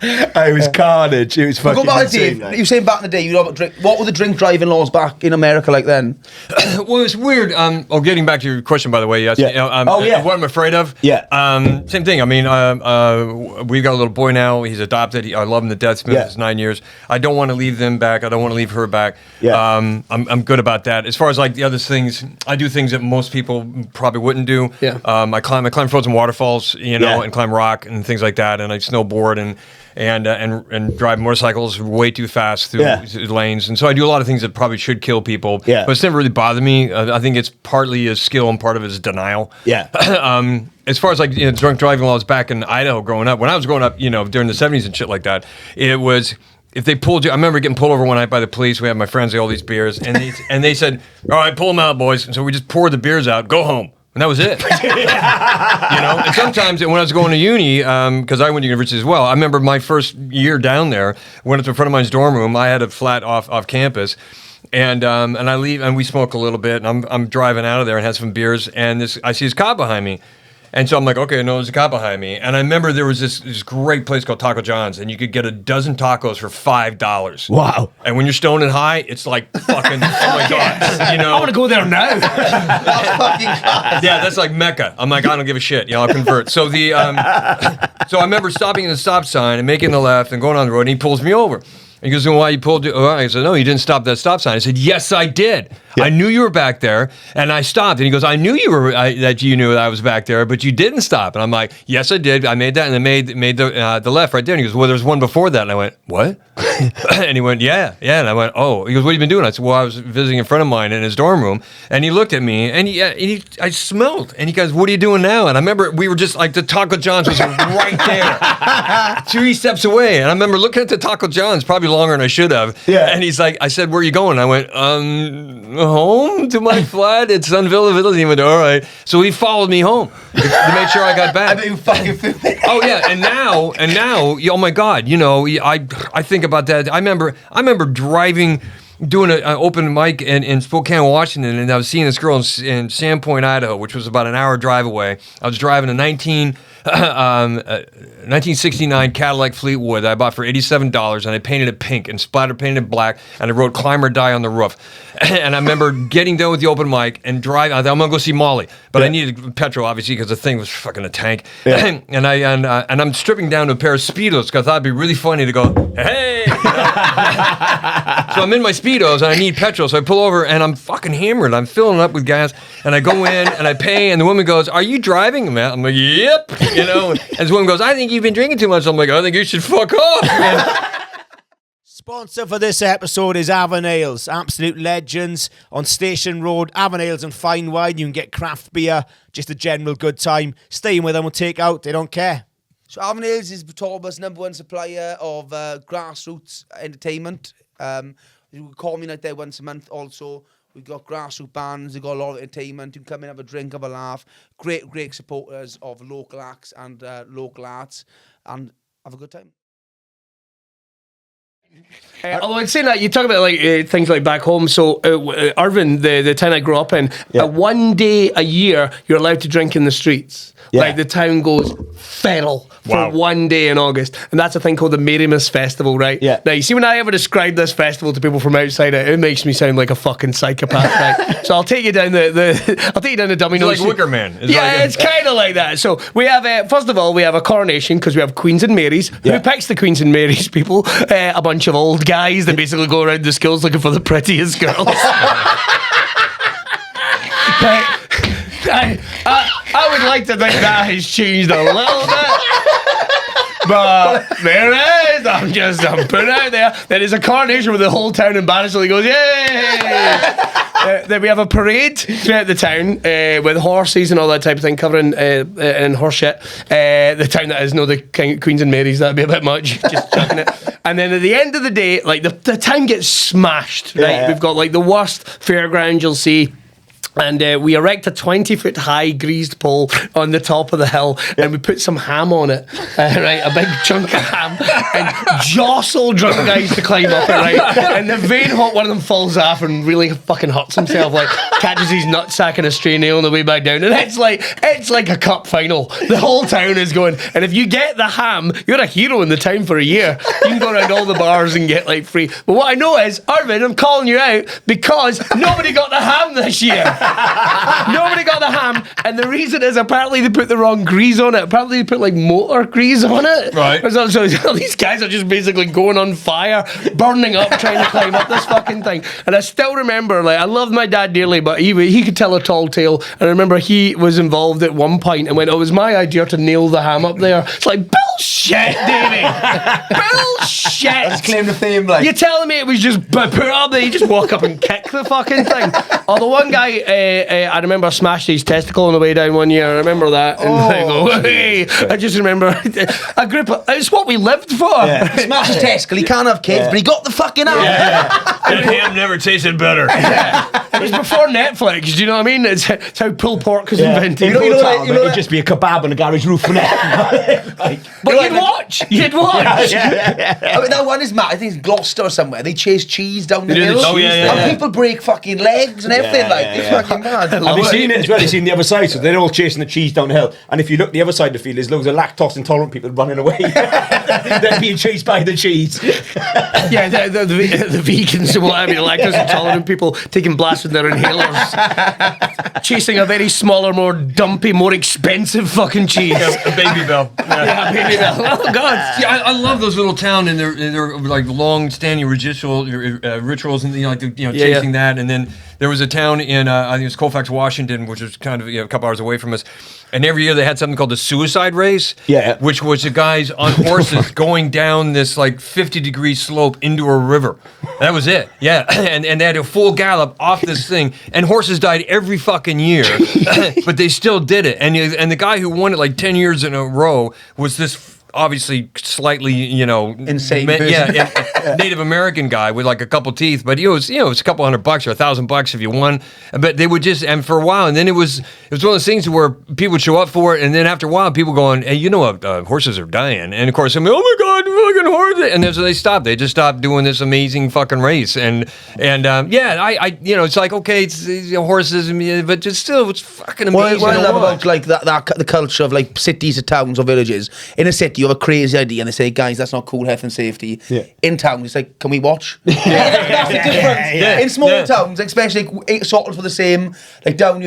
It was carnage. It was fucking insane. You were saying back in the day, you know about drink. What were the drink driving laws back in America like then? Well, it's weird. Getting back to your question, by the way, yes. Yeah. What I'm afraid of. Yeah. Same thing. I mean, we've got a little boy now. He's adopted. I love him to death. It's been 9 years. I don't want to leave them back. I don't want to leave her back. Yeah. I'm good about that. As far as like the other things, I do things that most people probably wouldn't do. Yeah. I climb frozen waterfalls, and climb rock and things like that, and I snowboard and drive motorcycles way too fast through lanes, and so I do a lot of things that probably should kill people. Yeah. But it's never really bothered me. I think it's partly a skill and part of it is denial. Yeah. As far as like drunk driving laws back in Idaho growing up, when I was growing up, during the 70s and shit like that, it was. If they pulled you, I remember getting pulled over one night by the police. We had my friends, all these beers, and they said, "All right, pull them out, boys." And so we just poured the beers out, go home. And that was it. And sometimes when I was going to uni, because I went to university as well, I remember my first year down there, went up to a friend of mine's dorm room. I had a flat off campus. And I leave, and we smoke a little bit, and I'm driving out of there and had some beers, and I see this cop behind me. And so I'm like, okay, no, there's a cop behind me. And I remember there was this great place called Taco John's, and you could get a dozen tacos for $5. Wow. And when you're stoned and high, it's like fucking, oh my God. I want to go there now. Yeah, that's like Mecca. I'm like, I don't give a shit. I'll convert. So so I remember stopping at the stop sign and making the left and going on the road, and he pulls me over. He goes, "Well, why you pulled?" I said, "No, you didn't stop that stop sign." I said, "Yes, I did. Yeah. I knew you were back there, and I stopped." And he goes, "I knew that you knew that I was back there, but you didn't stop." And I'm like, "Yes, I did. I made that, and I made the left right there." And he goes, "Well, there's one before that." And I went, "What?" And he went, "Yeah." And I went, "Oh." He goes, "What have you been doing?" I said, "Well, I was visiting a friend of mine in his dorm room." And he looked at me, and I smelled, and he goes, "What are you doing now?" And I remember we were just like the Taco John's was right there, 3 steps away. And I remember looking at the Taco John's probably longer than I should have. Yeah. And he's like, I said, "Where are you going?" I went, home to my flat. It's unavailability. He went, "All right." So he followed me home to make sure I got back. Oh yeah, and now, oh my God, I think about that. I remember driving, doing an open mic in Spokane, Washington, and I was seeing this girl in Sandpoint, Idaho, which was about an hour drive away. I was driving a 1969 Cadillac Fleetwood that I bought for $87, and I painted it pink and splatter painted it black, and I wrote "Climb or Die" on the roof. And I remember getting done with the open mic and driving. I thought, I'm gonna go see Molly, but I needed petrol obviously because the thing was fucking a tank. Yeah. And I'm stripping down to a pair of Speedos because I thought it'd be really funny to go, "Hey." So I'm in my Speedos and I need petrol, so I pull over and I'm fucking hammered. I'm filling up with gas, and I go in and I pay, and the woman goes, "Are you driving?" I'm like, "Yep." And this woman goes, "I think you've been drinking too much." I'm like, "I think you should fuck off." Sponsor for this episode is Avon Ales, absolute legends on Station Road. Avon Ales and fine wine. You can get craft beer, just a general good time. Staying with them will take out. They don't care. So Avon Ales is Torba's #1 supplier of grassroots entertainment. You can call me like there once a month. Also, we've got grassroots bands. They've got a lot of entertainment. You can come in, have a drink, have a laugh. Great supporters of local acts and local arts, and have a good time. Although I'd say that you talk about like things like back home. So Irvine, the town I grew up in, one day a year you're allowed to drink in the streets. Yeah. Like the town goes feral for one day in August, and that's a thing called the Merrymas Festival, right? Yeah. Now you see, when I ever describe this festival to people from outside, it makes me sound like a fucking psychopath, right? So I'll take you down the dummy nose. It's like Wicker Man. It's kind of like that. So we have first of all we have a coronation because we have Queens and Marys. Who picks the Queens and Marys people? A bunch of old guys that basically go around the schools looking for the prettiest girls. I would like to think that has changed a little bit. But there it is. I'm putting it out there. There is a coronation where the whole town in Bannister goes, yay! Then we have a parade throughout the town with horses and all that type of thing, covering in horse shit. The town that is the Queens and Marys, that'd be a bit much, just chucking it. And then at the end of the day, like the town gets smashed, right? Yeah. We've got like the worst fairground you'll see. And we erect a 20-foot high greased pole on the top of the hill, and we put some ham on it, right? A big chunk of ham, and jostle drunk guys to climb up it, right? And the vein hot one of them falls off and really fucking hurts himself, like catches his nutsack in a stray nail on the way back down, and it's like a cup final. The whole town is going, and if you get the ham, you're a hero in the town for a year. You can go around all the bars and get like free. But what I know is, Irvine, I'm calling you out because nobody got the ham this year. Nobody got the ham, and the reason is apparently they put the wrong grease on it. Apparently they put like motor grease on it. Right. So these guys are just basically going on fire, burning up, trying to climb up this fucking thing. And I still remember, like, I loved my dad dearly, but he could tell a tall tale. And I remember he was involved at one point and went, "Oh, it was my idea to nail the ham up there." It's like, bullshit, Davey. Bullshit. Let's claim the fame, like. You're telling me it was just put up there, you just walk up and kick the fucking thing. Oh, the one guy, I remember smashed his testicle on the way down one year. I remember that. And I go, hey. I just remember a grip. It's what we lived for. Yeah. Smashed his testicle. He can't have kids, but he got the fucking ham. And ham never tasted better. It was before Netflix. Do you know what I mean? It's how pulled pork was invented. It'd just be a kebab on a garage roof, wouldn't it? But you'd watch. You'd watch. I mean, that one is mad. I think it's Gloucester or somewhere. They chase cheese down the hill. And people break fucking legs and everything. It's fucking mad. Have you seen it as well? You've seen the other side, so they're all chasing the cheese down the hill. And if you look the other side of the field, there's loads of lactose intolerant people running away. They're being chased by the cheese. Yeah, the vegans or whatever, the lactose intolerant people taking blasts with their inhalers, chasing a very smaller, more dumpy, more expensive fucking cheese. A Baby Bell. Yeah, Baby Bell. Oh God. Yeah, I love those little town and their like long-standing rituals and chasing that. And then there was a town in I think it was Colfax, Washington, which was kind of a couple hours away from us. And every year they had something called the suicide race, which was the guys on horses going down this like 50-degree slope into a river. That was it. Yeah, and they had a full gallop off this thing, and horses died every fucking year, but they still did it. And the guy who won it like 10 years in a row was this obviously slightly, insane Native American guy with like a couple teeth, but it was a couple $100 or $1,000 if you won. But they would just, and for a while, and then it was one of those things where people would show up for it, and then after a while, people going, "Hey, horses are dying," and of course, oh my God, fucking horses, and then so they stopped. They just stopped doing this amazing fucking race, and it's like okay, it's horses, but just still, it's fucking amazing. What I love about like that the culture of like cities or towns or villages. In a city, you have a crazy idea, and they say, "Guys, that's not cool, health and safety." Yeah. In town, it's like, "Can we watch?" That's the difference. Yeah. In small towns, especially sort of for the same, like down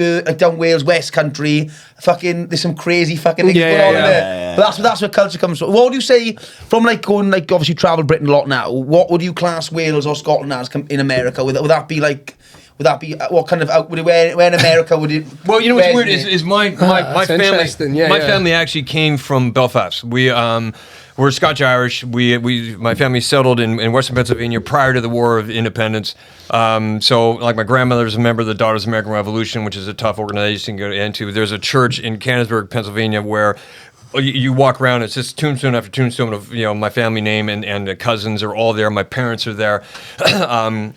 Wales, West Country, fucking, there's some crazy fucking things going on in there. But that's where culture comes from. What would you say from like going like obviously travel Britain a lot now? What would you class Wales or Scotland as in America? Would that be like? would that be what kind of would it, where in America would it? Well, you know what's weird is my that's family. interesting. Yeah, my yeah. family actually came from Belfast. We're Scotch Irish. My family settled in Western Pennsylvania prior to the War of Independence. So, like, my grandmother's a member of the Daughters of the American Revolution, which is a tough organization to go into. There's a church in Canonsburg, Pennsylvania, where you walk around. It's just tombstone after tombstone of my family name, and the cousins are all there. My parents are there.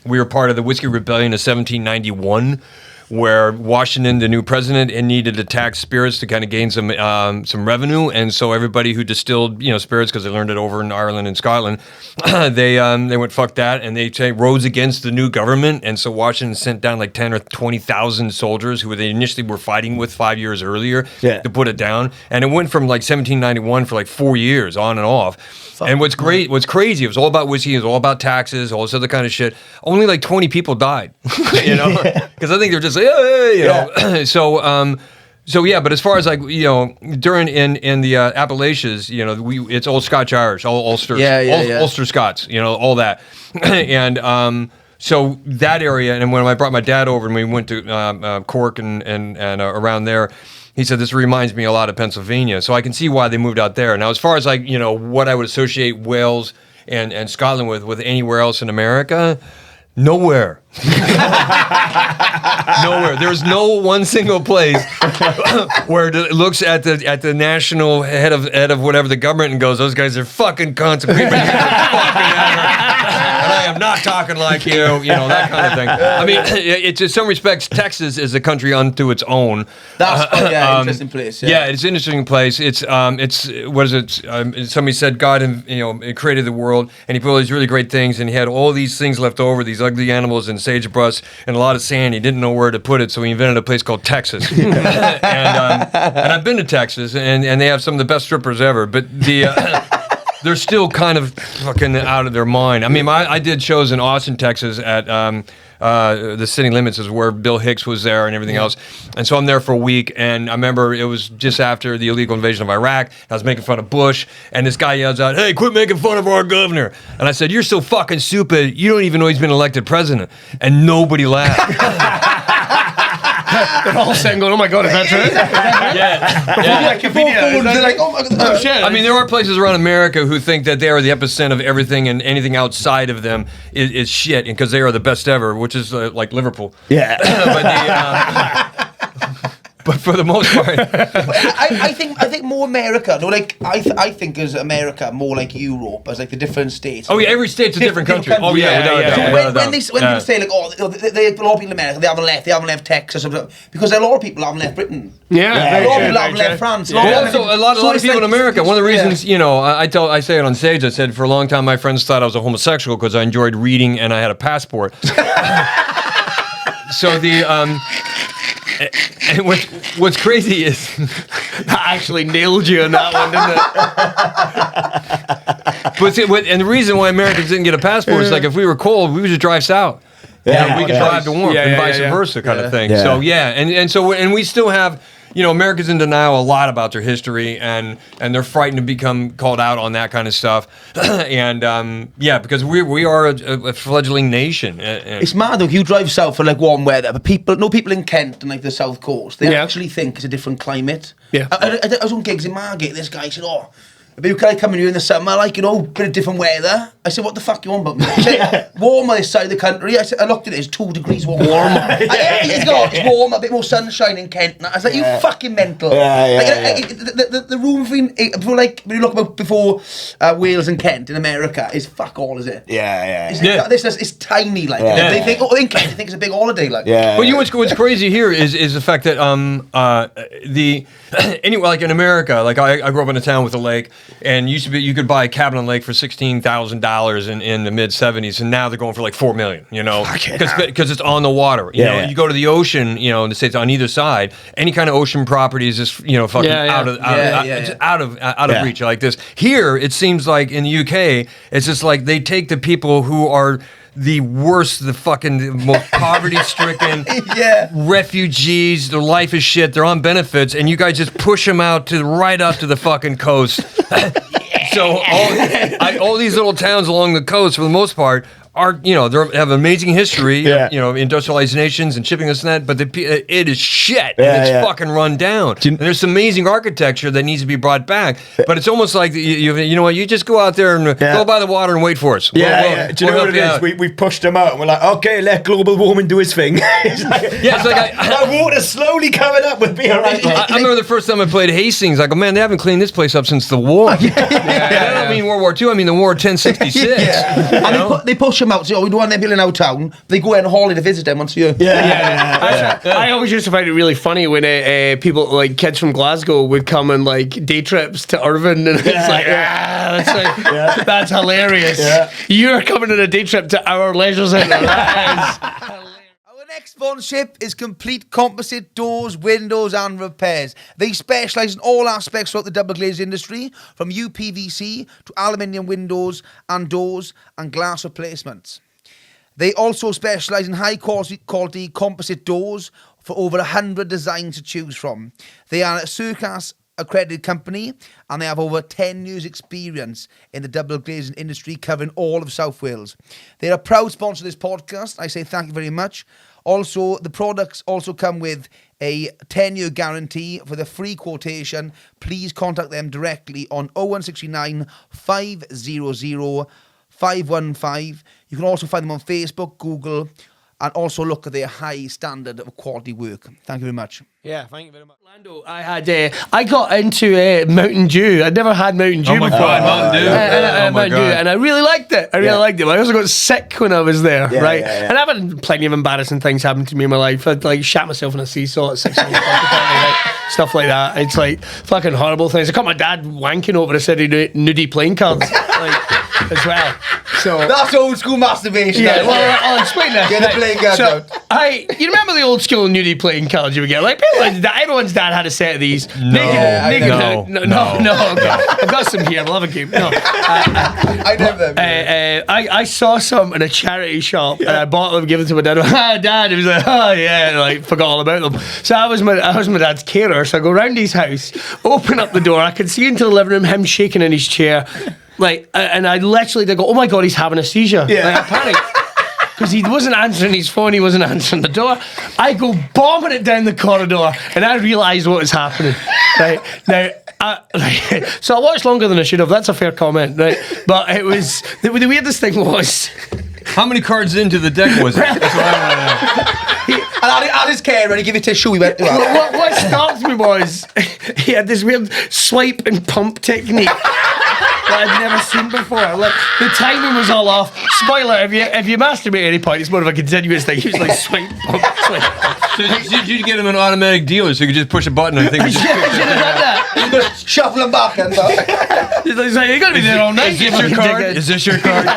We were part of the Whiskey Rebellion of 1791. Where Washington, the new president, needed to tax spirits to kind of gain some revenue, and so everybody who distilled spirits, because they learned it over in Ireland and Scotland, they went fuck that, and they rose against the new government, and so Washington sent down like 10 or 20,000 soldiers who they initially were fighting with 5 years earlier to put it down, and it went from like 1791 for like 4 years on and off. And what's crazy, it was all about whiskey, it was all about taxes, all this other kind of shit. Only like 20 people died, because I think they're just like, hey. So yeah, but as far as like during in the Appalachians, it's all Scotch Irish, all Ulster, Ulster Scots, all that, and so that area. And when I brought my dad over and we went to Cork and around there, he said this reminds me a lot of Pennsylvania. So I can see why they moved out there. Now, as far as like what I would associate Wales and Scotland with anywhere else in America. Nowhere. Nowhere. There's no one single place where it looks at the national head of whatever the government and goes, those guys are fucking cunts. And I am not talking like you, that kind of thing. I mean, it's in some respects, Texas is a country unto its own. That's interesting place. Yeah, it's an interesting place. It's what is it? Somebody said God, created the world, and He put all these really great things, and He had all these things left over, these ugly animals and sagebrush and a lot of sand. He didn't know where to put it, so he invented a place called Texas. And I've been to Texas, and they have some of the best strippers ever, but they're still kind of fucking out of their mind. I mean, I did shows in Austin, Texas at the City Limits is where Bill Hicks was there and everything else. And so I'm there for a week, and I remember it was just after the illegal invasion of Iraq. I was making fun of Bush, and this guy yells out, "Hey, quit making fun of our governor." And I said, "You're so fucking stupid, you don't even know he's been elected president." And nobody laughed. They're all saying, going, "Oh my God, is that true?" They're like, "Oh my God, Oh shit!" I mean, there are places around America who think that they are the epicenter of everything, and anything outside of them is shit, because they are the best ever, which is like Liverpool. Yeah. But for the most part, I think more America. No, like I think as America more like Europe, as like the different states. oh yeah, every state's a different country. Oh yeah, Yeah, without a yeah, doubt, yeah. without a When doubt. people say like, oh, they a lot of people in America, they haven't left Texas, because a lot of people haven't left Britain. Yeah, A lot of people haven't left France. Also, a lot of it's people in like- America. One of the reasons, Yeah. I say it on stage. I said for a long time, my friends thought I was a homosexual because I enjoyed reading and I had a passport. So and what's crazy is I actually nailed you on that one, didn't it? and the reason why Americans didn't get a passport is like if we were cold, we would just drive south. Yeah, We could drive to warmth and vice versa kind of thing. Yeah. So and we still have. America's in denial a lot about their history, and they're frightened to become called out on that kind of stuff. And because we are a fledgling nation. It's mad though. You drive south for like warm weather, but people in Kent and like the south coast, they actually think it's a different climate. Yeah. I was on gigs in Margate. This guy said, "Oh, maybe can I come in here in the summer, like bit of different weather?" I said, "What the fuck you on about me?" He said, "Warmer this side of the country." I said, I looked at it, it's 2 degrees warmer. It's warmer, a bit more sunshine in Kent. And I was like, "You fucking mental." The room before like when you look about before Wales and Kent in America is fuck all, is it? It's tiny, like they think in Kent they think it's a big holiday, like. But what's crazy here is the fact that anyway, like in America, like I grew up in a town with a lake, and you could buy a cabin on the lake for $16,000 in the mid '70s, and now they're going for like $4 million. Because it's on the water. You go to the ocean, in the States on either side, any kind of ocean property is just fucking out of reach like this. Here, it seems like in the UK, it's just like they take the people who are the worst, the most poverty-stricken refugees. Their life is shit. They're on benefits, and you guys just push them out right up to the fucking coast. So all these little towns along the coast, for the most part, are, they have amazing history, Yeah. industrialized nations and shipping this and that, but it is shit, Yeah, and it's yeah. fucking run down. you- And there's some amazing architecture that needs to be brought back, but it's almost like, you know what, you just go out there and go by the water and wait for us. Yeah, Do you know we'll what it help is? you out. We've pushed him out and we're like, okay, let global warming do his thing. It's like, Yeah, it's like that water's slowly coming up with beer right I remember the first time I played Hastings, I go, man, they haven't cleaned this place up since the war. I don't mean World War II, I mean the war of 1066. And they push them out. So, we don't want them people in our town. They go out on holiday to visit them once a year. I always used to find it really funny when people, like kids from Glasgow, would come on like day trips to Irvine, and it's that's hilarious. Yeah. You're coming on a day trip to our leisure centre. That is Our next sponsorship is Complete Composite Doors, Windows and Repairs. They specialise in all aspects throughout the double glazed industry, from UPVC to aluminium windows and doors and glass replacements. They also specialise in high quality composite doors for over 100 designs to choose from. They are a Circas accredited company, and they have over 10 years experience in the double glazing industry, covering all of South Wales. They're a proud sponsor of this podcast. I say thank you very much. Also, the products also come with a 10-year guarantee. For the free quotation, please contact them directly on 0169 500 515. You can also find them on Facebook, Google, and also look at their high standard of quality work. Thank you very much. Yeah, thank you very much. Orlando, I got into Mountain Dew. I'd never had Mountain Dew Oh my before. God, Mountain Dew. Mountain Dew, and I really liked it. I also got sick when I was there, right? yeah. And I've had plenty of embarrassing things happen to me in my life. I'd like shat myself in a seesaw at 6 years old, stuff like that. It's like fucking horrible things. I caught my dad wanking over a set of nudie playing cards, as well. So That's old school masturbation. yeah, well, I'll explain that. Get the playing cards out. You remember the old school nudie playing cards you would get? Like everyone's dad had a set of these. No. I've got some here. We'll have a game. No, I never them. I saw some in a charity shop and I bought them, given to my dad. Dad, he was like, oh yeah, and I forgot all about them. So I was my dad's carer. So I go round his house, open up the door. I could see into the living room him shaking in his chair. And I literally did go, oh my God, he's having a seizure. Yeah. Like, I panicked. Because he wasn't answering his phone, he wasn't answering the door. I go bombing it down the corridor, and I realised what was happening. Right now, so I watched longer than I should have. That's a fair comment, right? But it was the weirdest thing was. How many cards into the deck was it? That's what I want to know. And at his care, when he gave it tissue, he went to her. What stopped me was he had this weird swipe and pump technique that I'd never seen before. Like the timing was all off. Spoiler: if you masturbate at any point, it's more of a continuous thing. He was like swipe, pump, swipe. Pump. So did you get him an automatic dealer so you could just push a button and think? I should have done that. Shuffle him back and He's like, you gotta be there all night. Is this your card? Is this your card?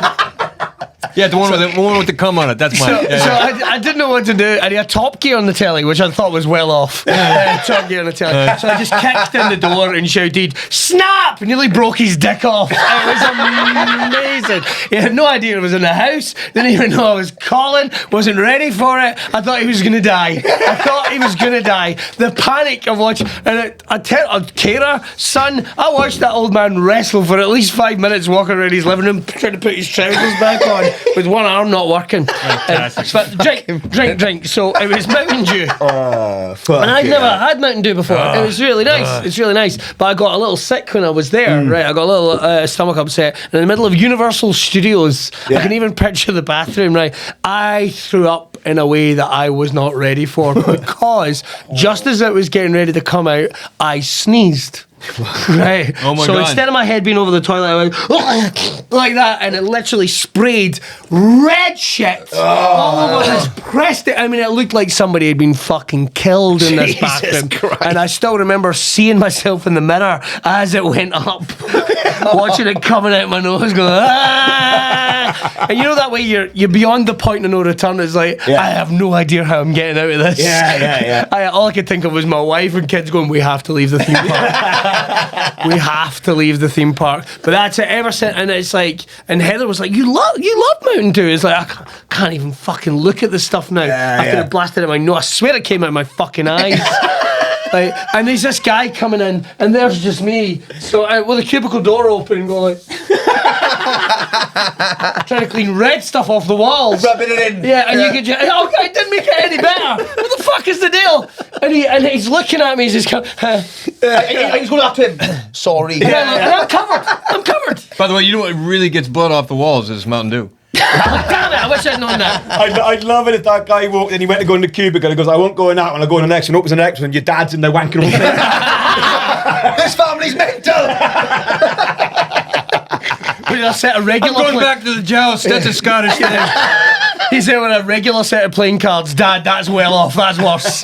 Yeah, the one with the cum on it. That's mine. So I didn't know what to do, and he had Top Gear on the telly, which I thought was well off. Top Gear on the telly. So I just kicked in the door and shouted, "Snap!" and nearly broke his dick off. It was amazing. He had no idea it was in the house. Didn't even know I was calling. Wasn't ready for it. I thought he was going to die. The panic of watching, and a carer, son. I watched that old man wrestle for at least 5 minutes, walking around his living room, trying to put his trousers back on. With one arm not working. But drink. So it was Mountain Dew. And I'd never had Mountain Dew before. It was really nice. It's really nice. But I got a little sick when I was there, right? I got a little stomach upset. And in the middle of Universal Studios, I can even picture the bathroom, right? I threw up in a way that I was not ready for because just as it was getting ready to come out, I sneezed. Right. Oh my so God. instead of my head being over the toilet, I went like that, and it literally sprayed red shit all over this. Pressed it. I mean, it looked like somebody had been fucking killed in this bathroom. Christ. And I still remember seeing myself in the mirror as it went up, watching it coming out my nose, going ah! And you know that way you're beyond the point of no return. It's like I have no idea how I'm getting out of this. Yeah. All I could think of was my wife and kids going, "We have to leave the theme park." We have to leave the theme park. But that's it ever since. And it's like, and Heather was like, you love Mountain Dew. It's like, I can't even fucking look at this stuff now. I could have blasted it in my nose. I swear it came out of my fucking eyes. And there's this guy coming in, and there's just me. So with the cubicle door open and going like, trying to clean red stuff off the walls. Rubbing it in. Yeah, and you could just, oh, I didn't make it any better. What the fuck is the deal? And he's looking at me, he's just going, I just go up to him. Sorry. and I'm covered. By the way, you know what really gets blood off the walls is Mountain Dew. Damn it, I wish I'd known that. I'd love it if that guy walked in, he went to go in the cubicle, he goes, I won't go in that one, I'll go in the next one, opens the next one, and your dad's in there wanking on things. This family's mental. With a set of regular I'm going back to the joust. That's a Scottish thing. He's there with a regular set of playing cards. Dad, that's well off. That's worse.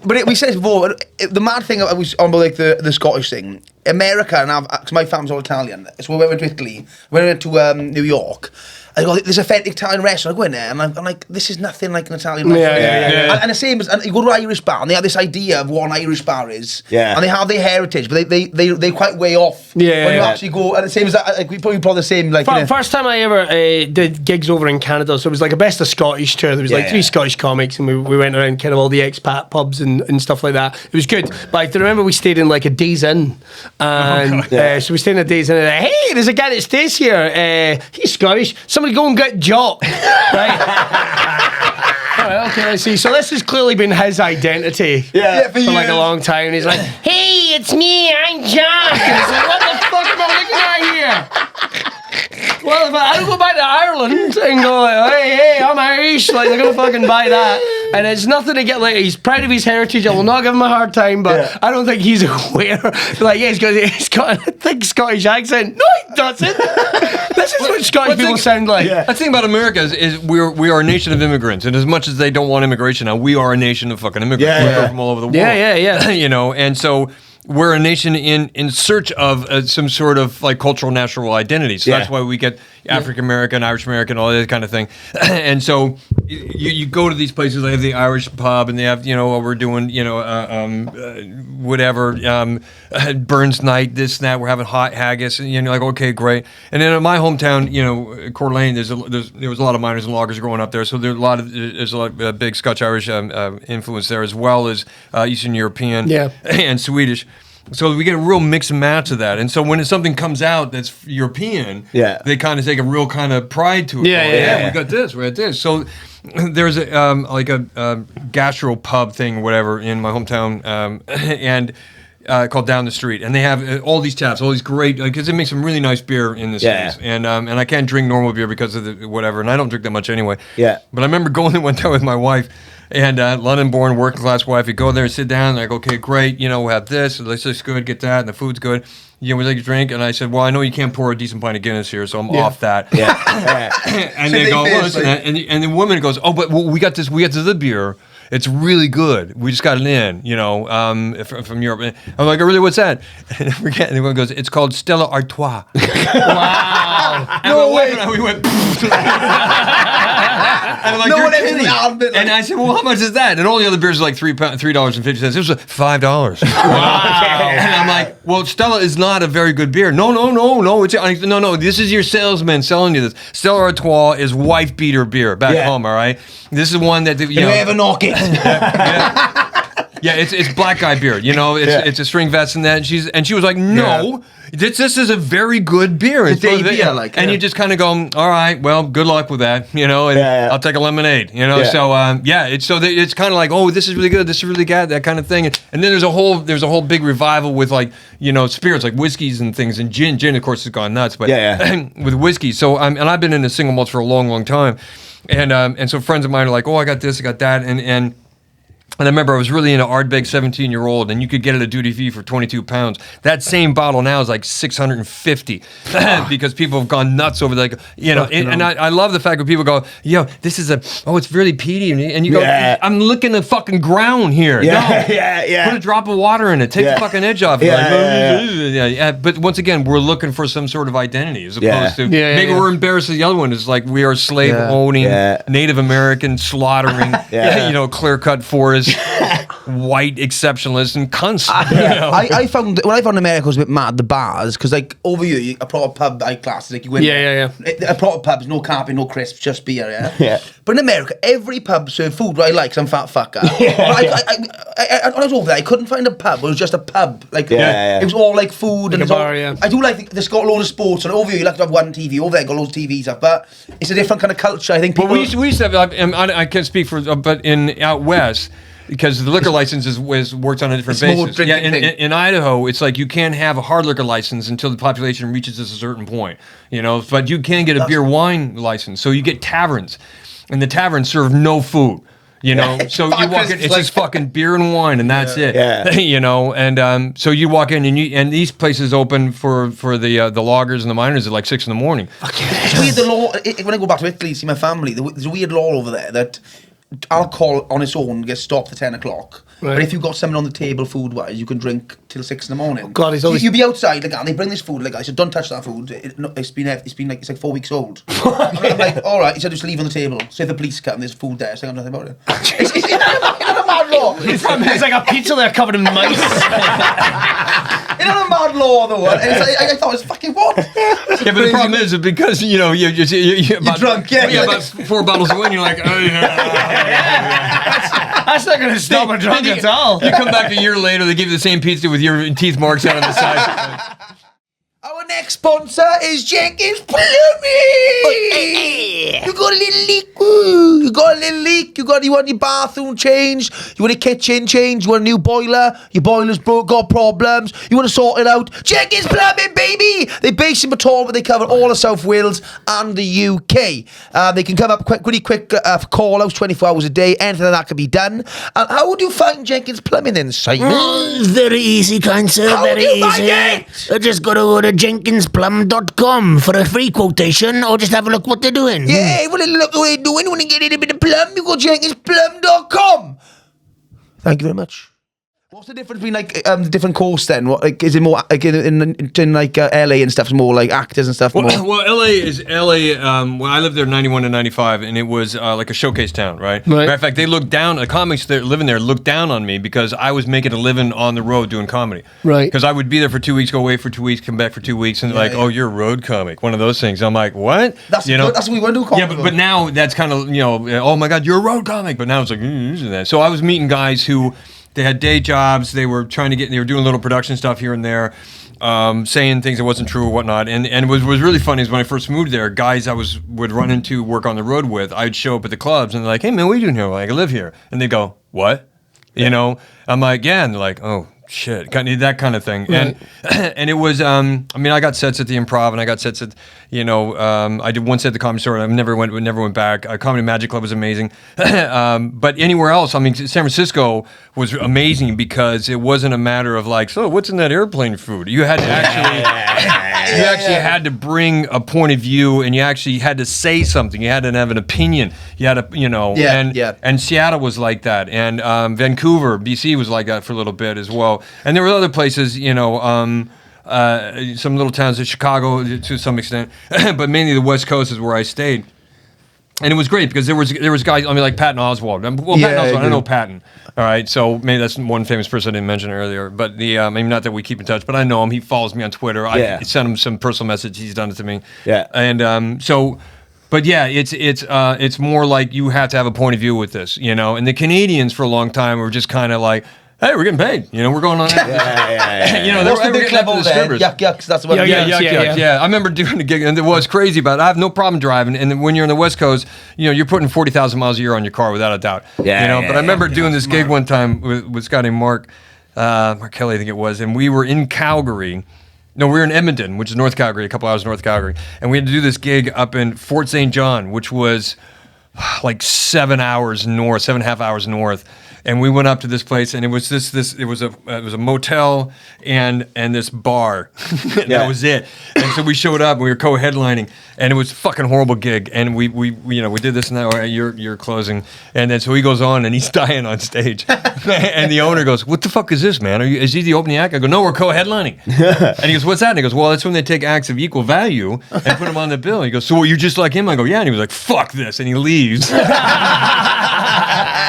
But we said before, the mad thing I was on like the Scottish thing. America, and because my family's all Italian, so we went to Italy, we went to New York. I go, there's a authentic Italian restaurant. I go in there and I'm like, this is nothing like an Italian restaurant. Yeah. And the same as, and you go to an Irish bar and they have this idea of what an Irish bar is. Yeah. And they have their heritage, but they quite way off. Yeah, when you yeah. actually go, and the same as that, like, we probably the same, like, you know. First time I ever did gigs over in Canada, so it was like a best of Scottish tour. There was like 3 Scottish comics, and we went around kind of all the expat pubs and stuff like that. It was good, but I remember we stayed in like a Days Inn, and so we stayed in a Days Inn. And hey, there's a guy that stays here. He's Scottish. Somebody go and get Jock, right? All right, okay, I see. So this has clearly been his identity for like a long time. And he's like, hey, it's me, I'm Jock. And he's like, what the fuck am I looking at here? Well, if I don't go back to Ireland and go like, hey, I'm Irish, like they're gonna fucking buy that. And it's nothing to get like, he's proud of his heritage. I will not give him a hard time, but I don't think he's aware. Like, yeah, he's got a thick Scottish accent. No, he doesn't. This is what Scottish people sound like. The thing about America is we are a nation of immigrants, and as much as they don't want immigration now, we are a nation of fucking immigrants. We come from all over the world. Yeah. You know, and so we're a nation in search of some sort of like cultural national identity. So that's why we get African American, Irish American, all that kind of thing. And so you go to these places. They have the Irish pub, and they have what we're doing. Whatever Burns night, this and that. We're having hot haggis, and you're like, okay, great. And then in my hometown, Coeur d'Alene, there was a lot of miners and loggers growing up there. So there's a lot of big Scotch Irish influence there, as well as Eastern European and Swedish. So we get a real mix and match of that. And so when something comes out that's European, they kind of take a real kind of pride to it. We got this, we got this. So there's a gastro pub thing or whatever in my hometown, and called Down the Street. And they have all these taps, all these great, because they make some really nice beer in this place. And I can't drink normal beer because of the whatever, and I don't drink that much anyway. But I remember going there one time with my wife, and London-born, working-class wife. You go there and sit down, like, okay, great, we'll have this, this is good, get that, and the food's good. We like to drink, and I said, well, I know you can't pour a decent pint of Guinness here, so I'm off that. And they go, well, listen, and the woman goes, oh, but we got this other beer. It's really good. We just got it in, from Europe. I'm like, oh, really, what's that? And the woman goes, it's called Stella Artois. Wow. And my wife and I, we went, and I'm like, you're kidding. And I said, well, how much is that? And all the other beers are like $3.50. It was $5. Wow. And I'm like, well, Stella is not a very good beer. No. No, this is your salesman selling you this. Stella Artois is wife beater beer back home, all right? This is one that, you ever knock it? Yeah, it's black guy beer. It's a string vest and that. And she was like, no, this is a very good beer. It's and you just kind of go, all right, well, good luck with that. And I'll take a lemonade. So it's kind of like, oh, this is really good. This is really good. That kind of thing. And then there's a whole big revival with like spirits like whiskeys and things, and gin. Gin, of course, has gone nuts. But with whiskey. So and I've been in the single malts for a long, long time. And so friends of mine are like, oh, I got this, I got that, and I remember I was really into Ardbeg 17-year-old, and you could get it at duty free for 22 pounds. That same bottle now is like 650 because people have gone nuts over and I love the fact that people go, this is it's really peaty, and you go, I'm licking the fucking ground here. Put a drop of water in it, take the fucking edge off. But once again, we're looking for some sort of identity as opposed to maybe we're embarrassed of the other one. It's like we are slave owning, Native American slaughtering, clear cut forest. just white exceptionalists and cunts. I found when I found America was a bit mad, the bars, because like over here, a proper pub like class, like you win. Yeah. A proper pub is no carpet, no crisps, just beer. Yeah. But in America, every pub serve food. What I like, 'cause I'm fat fucker. But when I was over there, I couldn't find a pub. It was just a pub. Like it was all like food and a it's all, bar, yeah. I do like there's got loads of sports, and over here you like to have one TV. Over there, got loads of TVs up, but it's a different kind of culture. I think. But People, we used to have. I can't speak for, but in out west. Because the liquor license is worked on a different basis. Yeah, in Idaho, it's like you can't have a hard liquor license until the population reaches a certain point. But you can get a beer wine license. So you get taverns, and the taverns serve no food. So you walk in, it's just fucking beer and wine, and that's it. Yeah. And so you walk in, and these places open for the loggers and the miners at like 6 a.m. it's weird. The law. When I go back to Italy, see my family. There's a weird law over there that alcohol on its own gets stopped at 10 o'clock. Right. But if you've got something on the table food-wise, you can drink till 6 in the morning. God, it's always... You'll be outside, like, and they bring this food, like, I said, don't touch that food. It's like 4 weeks old. I'm like, all right, he said, just leave on the table. So if the police come, there's food there, so I got nothing about it. It's not a mad law. It's like a pizza there covered in mice. It's not a mad law, though. And it's like, I thought it was fucking what? Yeah, but the problem is because, you're drunk, about 4 bottles of wine, you're like, oh, That's not going to stop a drunk at all. You come back a year later, they give you the same pizza with your teeth marks out on the side. Our next sponsor is Jenkins Plumbing. You got a little leak. You got a little leak. You want your bathroom changed. You want a kitchen changed. You want a new boiler. Your boiler's broke. Got problems. You want to sort it out. Jenkins Plumbing, baby. They're based in Batol, but they cover all of South Wales and the UK. They can come up really quick for call outs 24 hours a day. Anything like that can be done. And how would you find Jenkins Plumbing then, Simon? Very easy, kind sir. How Very do you find easy. it? I just got to go to jenkinsplum.com for a free quotation, or just have a look what they're doing. Yeah, well, look what they're doing. Want to get a little bit of plum? You go jenkinsplum.com. Thank you very much. What's the difference between the different course then? What is it more like in like LA and stuff? It's more like actors and stuff. Well, LA is LA. When I lived there 91 to 95, and it was like a showcase town, right? Matter of fact, they looked down. The comics that living there looked down on me because I was making a living on the road doing comedy. Right. Because I would be there for 2 weeks, go away for 2 weeks, come back for 2 weeks, and they're like, "Oh, you're a road comic." One of those things. I'm like, "What?" That's what we want to do. Comedy. Yeah, but now that's kind of oh my God, you're a road comic. But now it's like that. So I was meeting guys who. They had day jobs. They were they were doing little production stuff here and there, saying things that wasn't true or whatnot. And what was really funny is when I first moved there, guys I would run into work on the road with, I'd show up at the clubs and they're like, "Hey man, what are you doing here?" Like, "I live here." And they go, "What?" I'm like, "Yeah." And they're like, "Oh shit," that kind of thing. Right. And it was, I got sets at the Improv and I got sets at, I did one set at the Comedy Store and I never went back. Comedy Magic Club was amazing. But anywhere else, San Francisco was amazing because it wasn't a matter of like, so what's in that airplane food? You had to actually, had to bring a point of view and you actually had to say something. You had to have an opinion. You had to, and Seattle was like that. And Vancouver, BC was like that for a little bit as well. And there were other places, some little towns in Chicago to some extent, but mainly the West Coast is where I stayed. And it was great because there was guys, like Patton Oswalt. Patton Oswalt, I know Patton. All right, so maybe that's one famous person I didn't mention earlier. But not that we keep in touch, but I know him. He follows me on Twitter. I sent him some personal message. He's done it to me. Yeah. And but yeah, it's more like you have to have a point of view with this, And the Canadians for a long time were just kind of like, "Hey, we're getting paid. We're going on." What's the big club over there? Yuck, that's what. Yeah. I remember doing a gig, and it was crazy. But I have no problem driving. And when you're on the West Coast, you're putting 40,000 miles a year on your car without a doubt. But I remember doing this gig one time with this guy named Mark Kelly, I think it was, and we were in Calgary. No, we were in Edmonton, which is North Calgary, a couple hours north of Calgary, and we had to do this gig up in Fort St. John, which was like 7.5 hours north. And we went up to this place, and it was it was a motel and this bar. That was it. And so we showed up, and we were co-headlining, and it was a fucking horrible gig. And we did this and that. All right, you're closing, and then so he goes on, and he's dying on stage, and the owner goes, "What the fuck is this, man? Is he the opening act?" I go, "No, we're co-headlining." And he goes, "What's that?" And he goes, "Well, that's when they take acts of equal value and put them on the bill." He goes, "So you're just like him?" I go, "Yeah." And he was like, "Fuck this," and he leaves.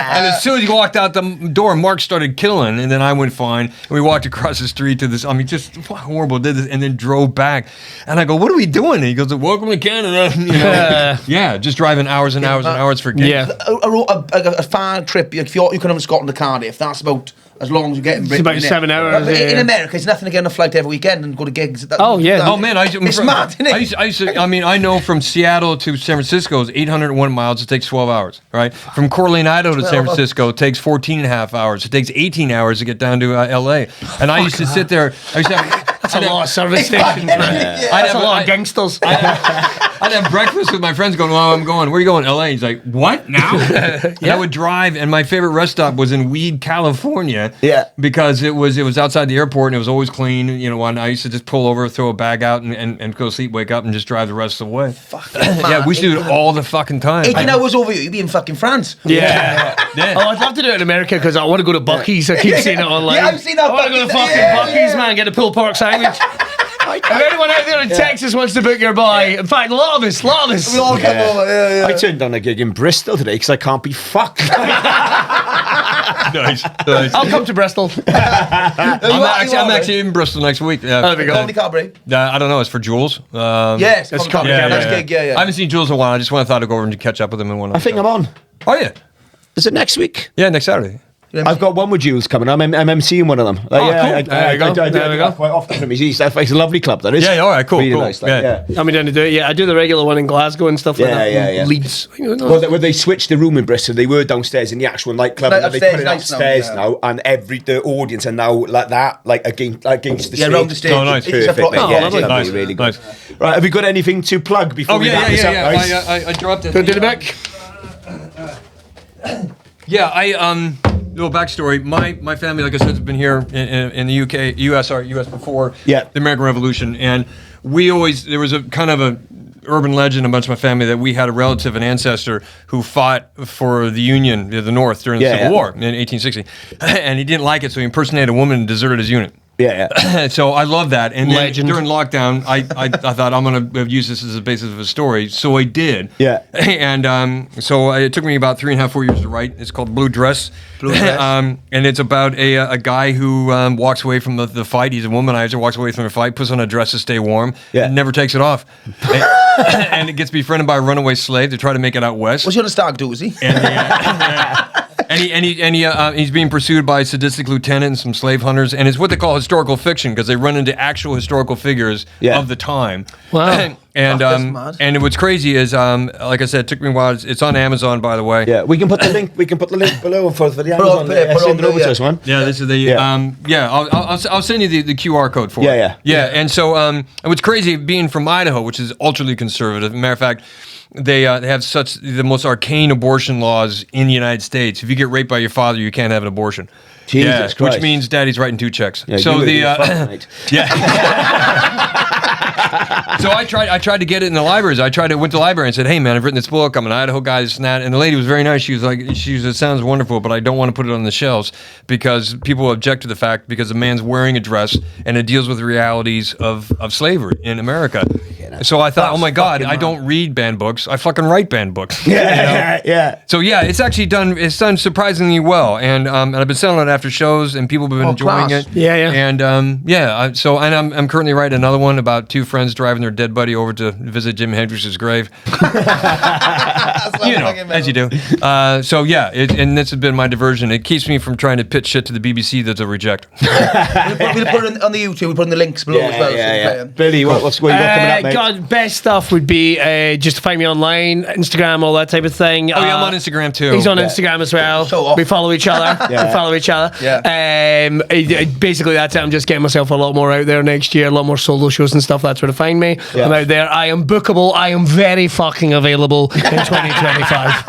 And as soon as he walked out the door, Mark started killing, and then I went fine. And we walked across the street to this. I mean, just horrible. Did this, and then drove back. And I go, "What are we doing?" And he goes, "Welcome to Canada." You know, yeah, just driving hours and hours and hours for Canada. A far trip. If you can have Scotland to Cardiff, that's about as long as you get in Britain. It's about 7 hours. But in America, it's nothing to get on a flight every weekend and go to gigs. Oh, yeah. Oh man, it's mad, isn't it? I used to, I mean, I know from Seattle to San Francisco is 801 miles. It takes 12 hours, right? From Coeur d'Alene, Idaho to San Francisco, it takes 14 and a half hours. It takes 18 hours to get down to L.A. And I used to sit there. That's a lot of service stations, man. That's a lot of gangsters. I'd have breakfast with my friends going, "Well, I'm going. Where are you going? L.A.?" He's like, "What now?" And I would drive, and my favorite rest stop was in Weed, California. Yeah. Because it was outside the airport, and it was always clean. You know, and I used to just pull over, throw a bag out, and go sleep, wake up, and just drive the rest of the way. Yeah, we used to do it all the fucking time. 18 hours over you, you'd be in fucking France. Yeah. Oh, I'd love to do it in America because I want to go to Buc-ee's. I keep seeing it online. Yeah, I've seen that. I want to go to fucking Buc-ee's, man, get a pulled pork sandwich. If anyone out there in Texas wants to book your boy, in fact, a lot of us. We all come over. Yeah. I turned down a gig in Bristol today because I can't be fucked. Nice. I'll come to Bristol. I'm actually in Bristol next week. There we go. Comedy Cabaret. I don't know. It's for Jules. Yes, it's Comedy comedy. Cabaret. Gig, yeah. I haven't seen Jules in a while. I just thought to go over and catch up with him and whatnot. I think I'm on. Oh yeah. Is it next week? Yeah, next Saturday. I've got one with Jules coming. I'm MCing one of them. Cool. There we go. I do that quite often for me. It's a lovely club, that is. Yeah, all right, cool. Really cool. nice. Yeah. I'm down to do it. Yeah, I do the regular one in Glasgow and stuff like that. Yeah. Leeds. Well, they switched the room in Bristol. They were downstairs in the actual nightclub, and they put it upstairs now. And the audience are now like that, like against the stage. Around the stage. Oh, nice. Perfect. lovely. Nice. Really good. Nice. Right, have we got anything to plug before we wrap this up, guys? I dropped it. Go do the back. Yeah, little backstory. My family, like I said, has been here in the US before the American Revolution, and there was a kind of a urban legend amongst my family that we had a relative, an ancestor, who fought for the Union, the North, during the Civil War in 1860, and he didn't like it, so he impersonated a woman and deserted his unit. Yeah. So I love that. And then Legend. during lockdown, I thought I'm going to use this as a basis of a story. So I did. Yeah. And so it took me about 3.5, 4 years to write. It's called Blue Dress. And it's about a guy who walks away from the fight. He's a womanizer, walks away from the fight, puts on a dress to stay warm, and never takes it off. And it gets befriended by a runaway slave to try to make it out west. What's he on a stag do, is he? And he's being pursued by a sadistic lieutenant and some slave hunters, and it's what they call historical fiction because they run into actual historical figures of the time. Wow. And what's crazy is, like I said, it took me a while. It's on Amazon, by the way. Yeah, we can put the link. We can put the link below for the Amazon. Send it over to us, man. Yeah, this is the I'll send you the QR code for it. Yeah. And so and what's crazy, being from Idaho, which is ultra conservative. Matter of fact, they have the most arcane abortion laws in the United States. If you get raped by your father, you can't have an abortion. Jesus Christ. Which means daddy's writing 2 checks. Yeah, so So I tried to get it in the libraries. Went to the library and said, "Hey man, I've written this book. I'm an Idaho guy, this and that." And the lady was very nice. She was like, "It sounds wonderful, but I don't want to put it on the shelves because people object to the fact because the man's wearing a dress and it deals with the realities of slavery in America." So I thought, oh my God, I don't read banned books. I fucking write banned books. Yeah. So it's actually done. It's done surprisingly well, and I've been selling it after shows, and people have been enjoying it. Yeah. And I'm currently writing another one about 2 friends driving their dead buddy over to visit Jimi Hendrix's grave. As you do. And this has been my diversion. It keeps me from trying to pitch shit to the BBC that they'll reject. We'll put it on the YouTube. We'll put in the links below as well. Yeah. Billy, what's what you got coming up, mate? God, best stuff would be just to find me online, Instagram, all that type of thing. Oh yeah, I'm on Instagram too. He's on Instagram as well. We follow each other. Yeah. Basically, that's it. I'm just getting myself a lot more out there next year, a lot more solo shows and stuff. That's where to find me. I'm out there. I am bookable. I am very fucking available in 2025.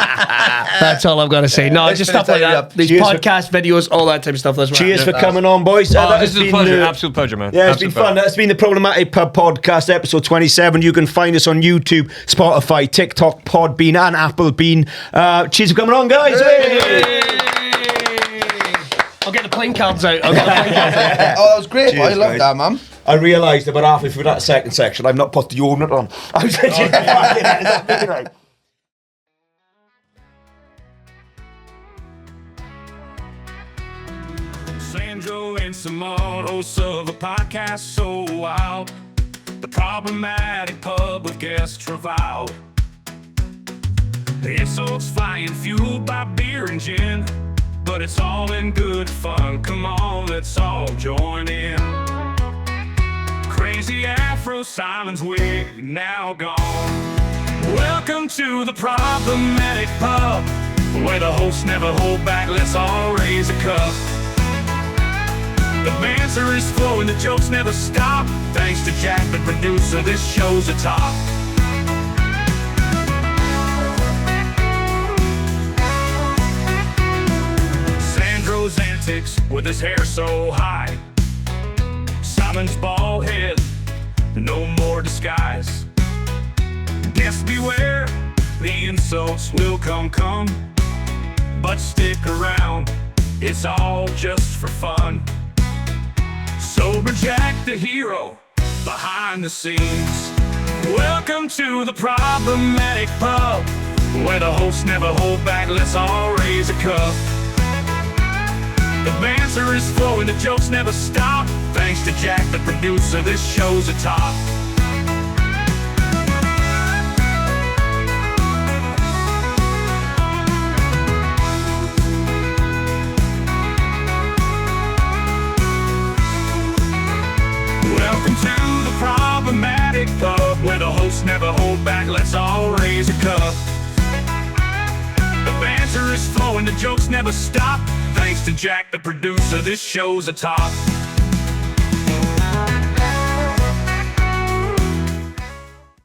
That's all I've got to say. No, just stuff like that. These podcast videos, all that type of stuff. Cheers for coming on, boys. This is a pleasure. Absolute pleasure, man. Yeah, it's been fun. That's been the Problematic Pub Podcast, episode 27. You can find us on YouTube, Spotify, TikTok, Podbean, and Applebean. Cheers for coming on, guys. I'll get the playing cards out. Oh, that was great. Cheers, I love that, man. I realised about halfway through that second section, I've not put the unit on. I was thinking, fucking hell, is that right? Sandro and Simone, hosts of a podcast so wild. The problematic pub with guests reviled. The insults flying, fueled by beer and gin, but it's all in good fun. Come on, let's all join in. Crazy Afro Simon's wig now gone. Welcome to the problematic pub, where the hosts never hold back. Let's all raise a cup. The banter is flowing, the jokes never stop. Thanks to Jack, the producer, this show's a top. Sandro's antics with his hair so high. Simon's bald head, no more disguise. Guests beware, the insults will come. But stick around, it's all just for fun. Sober Jack, the hero, behind the scenes. Welcome to the problematic pub, where the hosts never hold back. Let's all raise a cup. The banter is flowing, the jokes never stop. Thanks to Jack, the producer, this show's a top. Welcome to the problematic pub, where the hosts never hold back. Let's all raise a cup. The banter is flowing, the jokes never stop. Thanks to Jack, the producer, this show's a top.